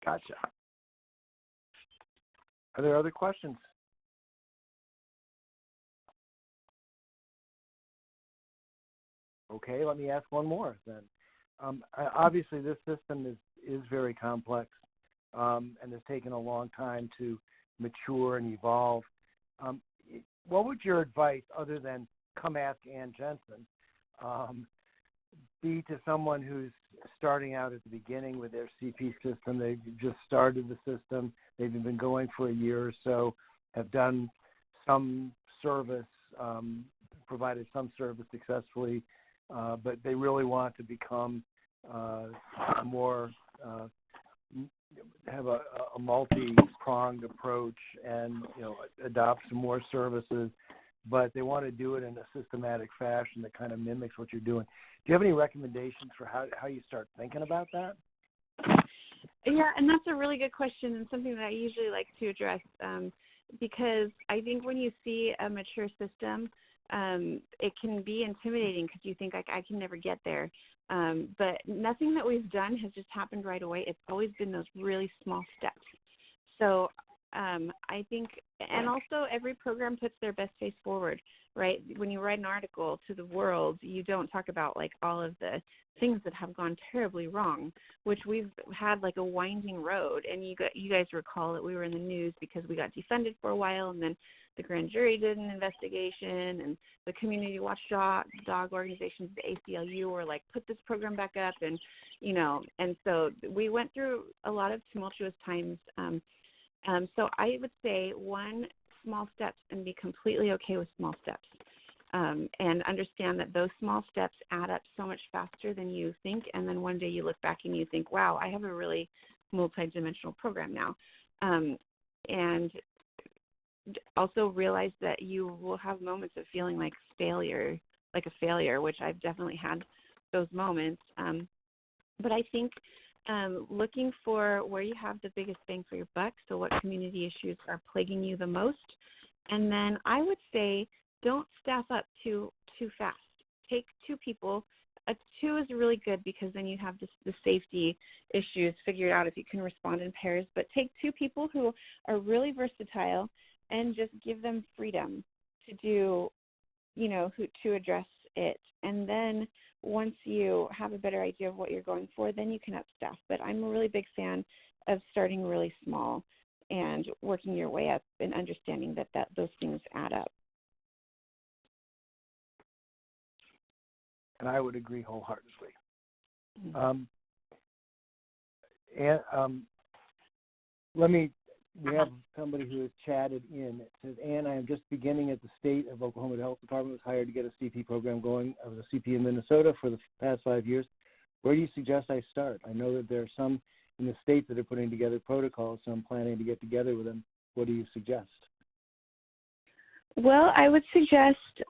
Gotcha. Are there other questions? Okay, let me ask one more then. Obviously, this system is very complex and has taken a long time to mature and evolve. What would your advice, other than come ask Ann Jensen, be to someone who's starting out at the beginning with their CP system? They've just started the system. They've been going for a year or so, have done some service, provided some service successfully, but they really want to become more, have a multi-pronged approach and, adopt some more services, but they want to do it in a systematic fashion that kind of mimics what you're doing. Do you have any recommendations for how you start thinking about that? Yeah, and that's a really good question and something that I usually like to address because I think when you see a mature system, it can be intimidating because you think, like, I can never get there. But nothing that we've done has just happened right away. It's always been those really small steps. So I think, and also every program puts their best face forward, right? When you write an article to the world, you don't talk about like all of the things that have gone terribly wrong, which we've had like a winding road. And you guys recall that we were in the news because we got defunded for a while, and then the grand jury did an investigation, and the community watchdog organizations, the ACLU, were like, put this program back up, and and so we went through a lot of tumultuous times. So I would say one, small steps, and be completely okay with small steps, and understand that those small steps add up so much faster than you think, and then one day you look back and you think, wow, I have a really multidimensional program now. And also realize that you will have moments of feeling like a failure, which I've definitely had those moments. But I think looking for where you have the biggest bang for your buck, so what community issues are plaguing you the most. And then I would say don't staff up too fast. Take 2 people. 2 is really good because then you have the safety issues figured out if you can respond in pairs. But take 2 people who are really versatile and just give them freedom to do, to address it. And then once you have a better idea of what you're going for, then you can up staff. But I'm a really big fan of starting really small and working your way up and understanding that those things add up. And I would agree wholeheartedly. Mm-hmm. We have somebody who has chatted in. It says, Ann, I am just beginning at the state of Oklahoma Health Department. Was hired to get a CP program going. I was a CP in Minnesota for the past 5 years. Where do you suggest I start? I know that there are some in the state that are putting together protocols, so I'm planning to get together with them. What do you suggest? Well, I would suggest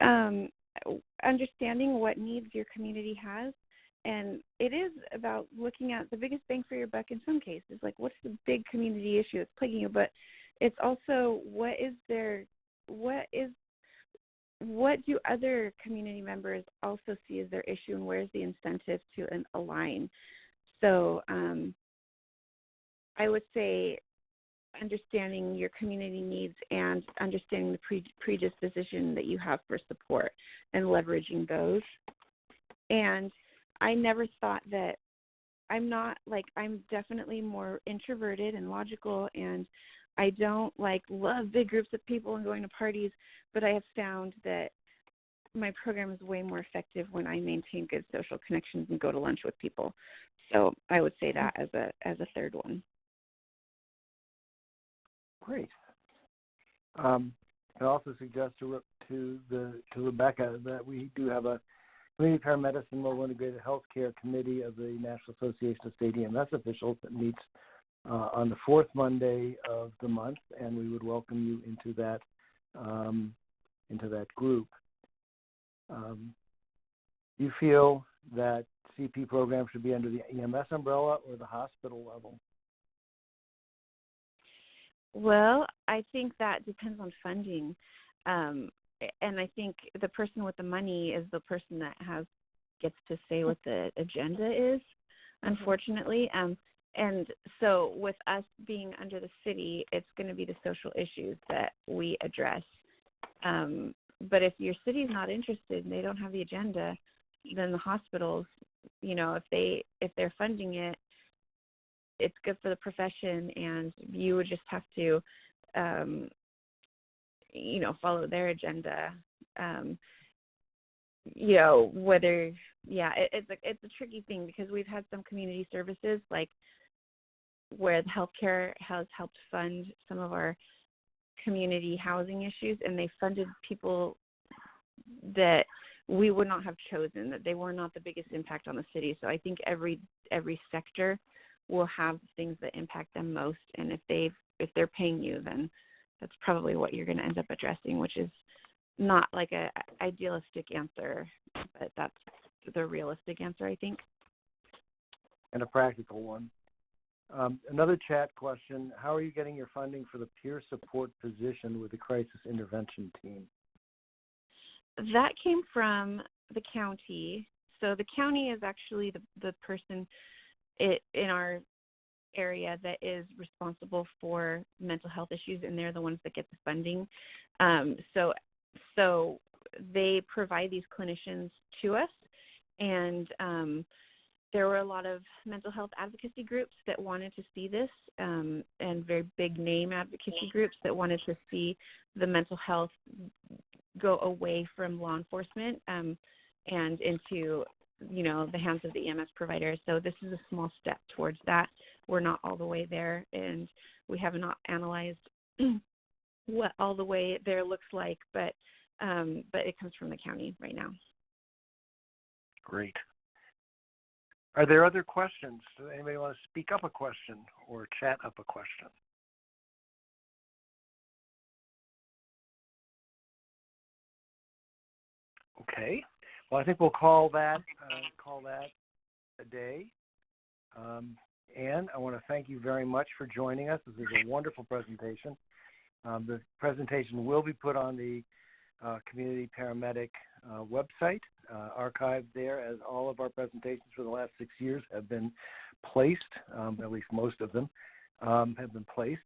understanding what needs your community has. And it is about looking at the biggest bang for your buck in some cases, like what's the big community issue that's plaguing you, but it's also what do other community members also see as their issue, and where's the incentive to align. So I would say understanding your community needs and understanding the predisposition that you have for support and leveraging those. And I never thought that I'm definitely more introverted and logical, and I don't love big groups of people and going to parties, but I have found that my program is way more effective when I maintain good social connections and go to lunch with people. So I would say that as a third one. Great. I also suggest to Rebecca that we do have a Community Paramedicine Mobile Integrated Healthcare Committee of the National Association of State EMS Officials that meets on the 4th Monday of the month, and we would welcome you into that group. You feel that CP programs should be under the EMS umbrella or the hospital level? Well, I think that depends on funding. And I think the person with the money is the person that gets to say what the agenda is, unfortunately. And so with us being under the city, it's going to be the social issues that we address. But if your city's not interested and they don't have the agenda, then the hospitals, if they're funding it, it's good for the profession, and you would just have to, follow their agenda. It's a tricky thing because we've had some community services like where the healthcare has helped fund some of our community housing issues, and they funded people that we would not have chosen, that they were not the biggest impact on the city. So I think every sector will have things that impact them most, and if they're paying you, then that's probably what you're going to end up addressing, which is not like a idealistic answer, but that's the realistic answer, I think. And a practical one. Another chat question: how are you getting your funding for the peer support position with the crisis intervention team? That came from the county. So the county is actually the person in our area that is responsible for mental health issues, and they're the ones that get the funding. So they provide these clinicians to us, and there were a lot of mental health advocacy groups that wanted to see this, and very big name advocacy groups that wanted to see the mental health go away from law enforcement and into the hands of the EMS providers. So this is a small step towards that. We're not all the way there, and we have not analyzed what all the way there looks like, but it comes from the county right now. Great. Are there other questions? Does anybody want to speak up a question or chat up a question? Okay. Well, I think we'll call that a day. Anne, I want to thank you very much for joining us. This is a wonderful presentation. The presentation will be put on the Community Paramedic website, archived there, as all of our presentations for the last 6 years have been placed, at least most of them have been placed.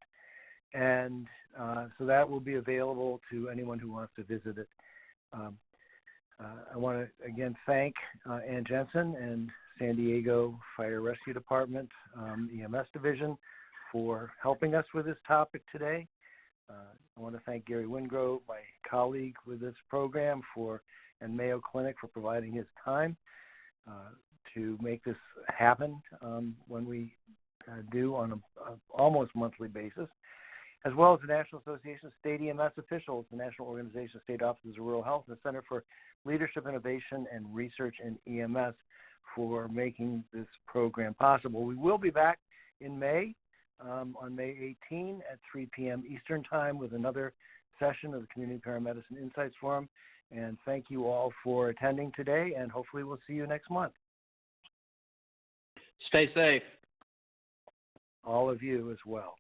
And so that will be available to anyone who wants to visit it. I want to again thank Ann Jensen and San Diego Fire Rescue Department, EMS Division, for helping us with this topic today. I want to thank Gary Wingrove, my colleague with this program, and Mayo Clinic for providing his time to make this happen when we do on an almost monthly basis, as well as the National Association of State EMS Officials, the National Organization of State Offices of Rural Health, and the Center for Leadership, Innovation, and Research in EMS for making this program possible. We will be back in May, on May 18 at 3 p.m. Eastern Time with another session of the Community Paramedicine Insights Forum. And thank you all for attending today, and hopefully we'll see you next month. Stay safe. All of you as well.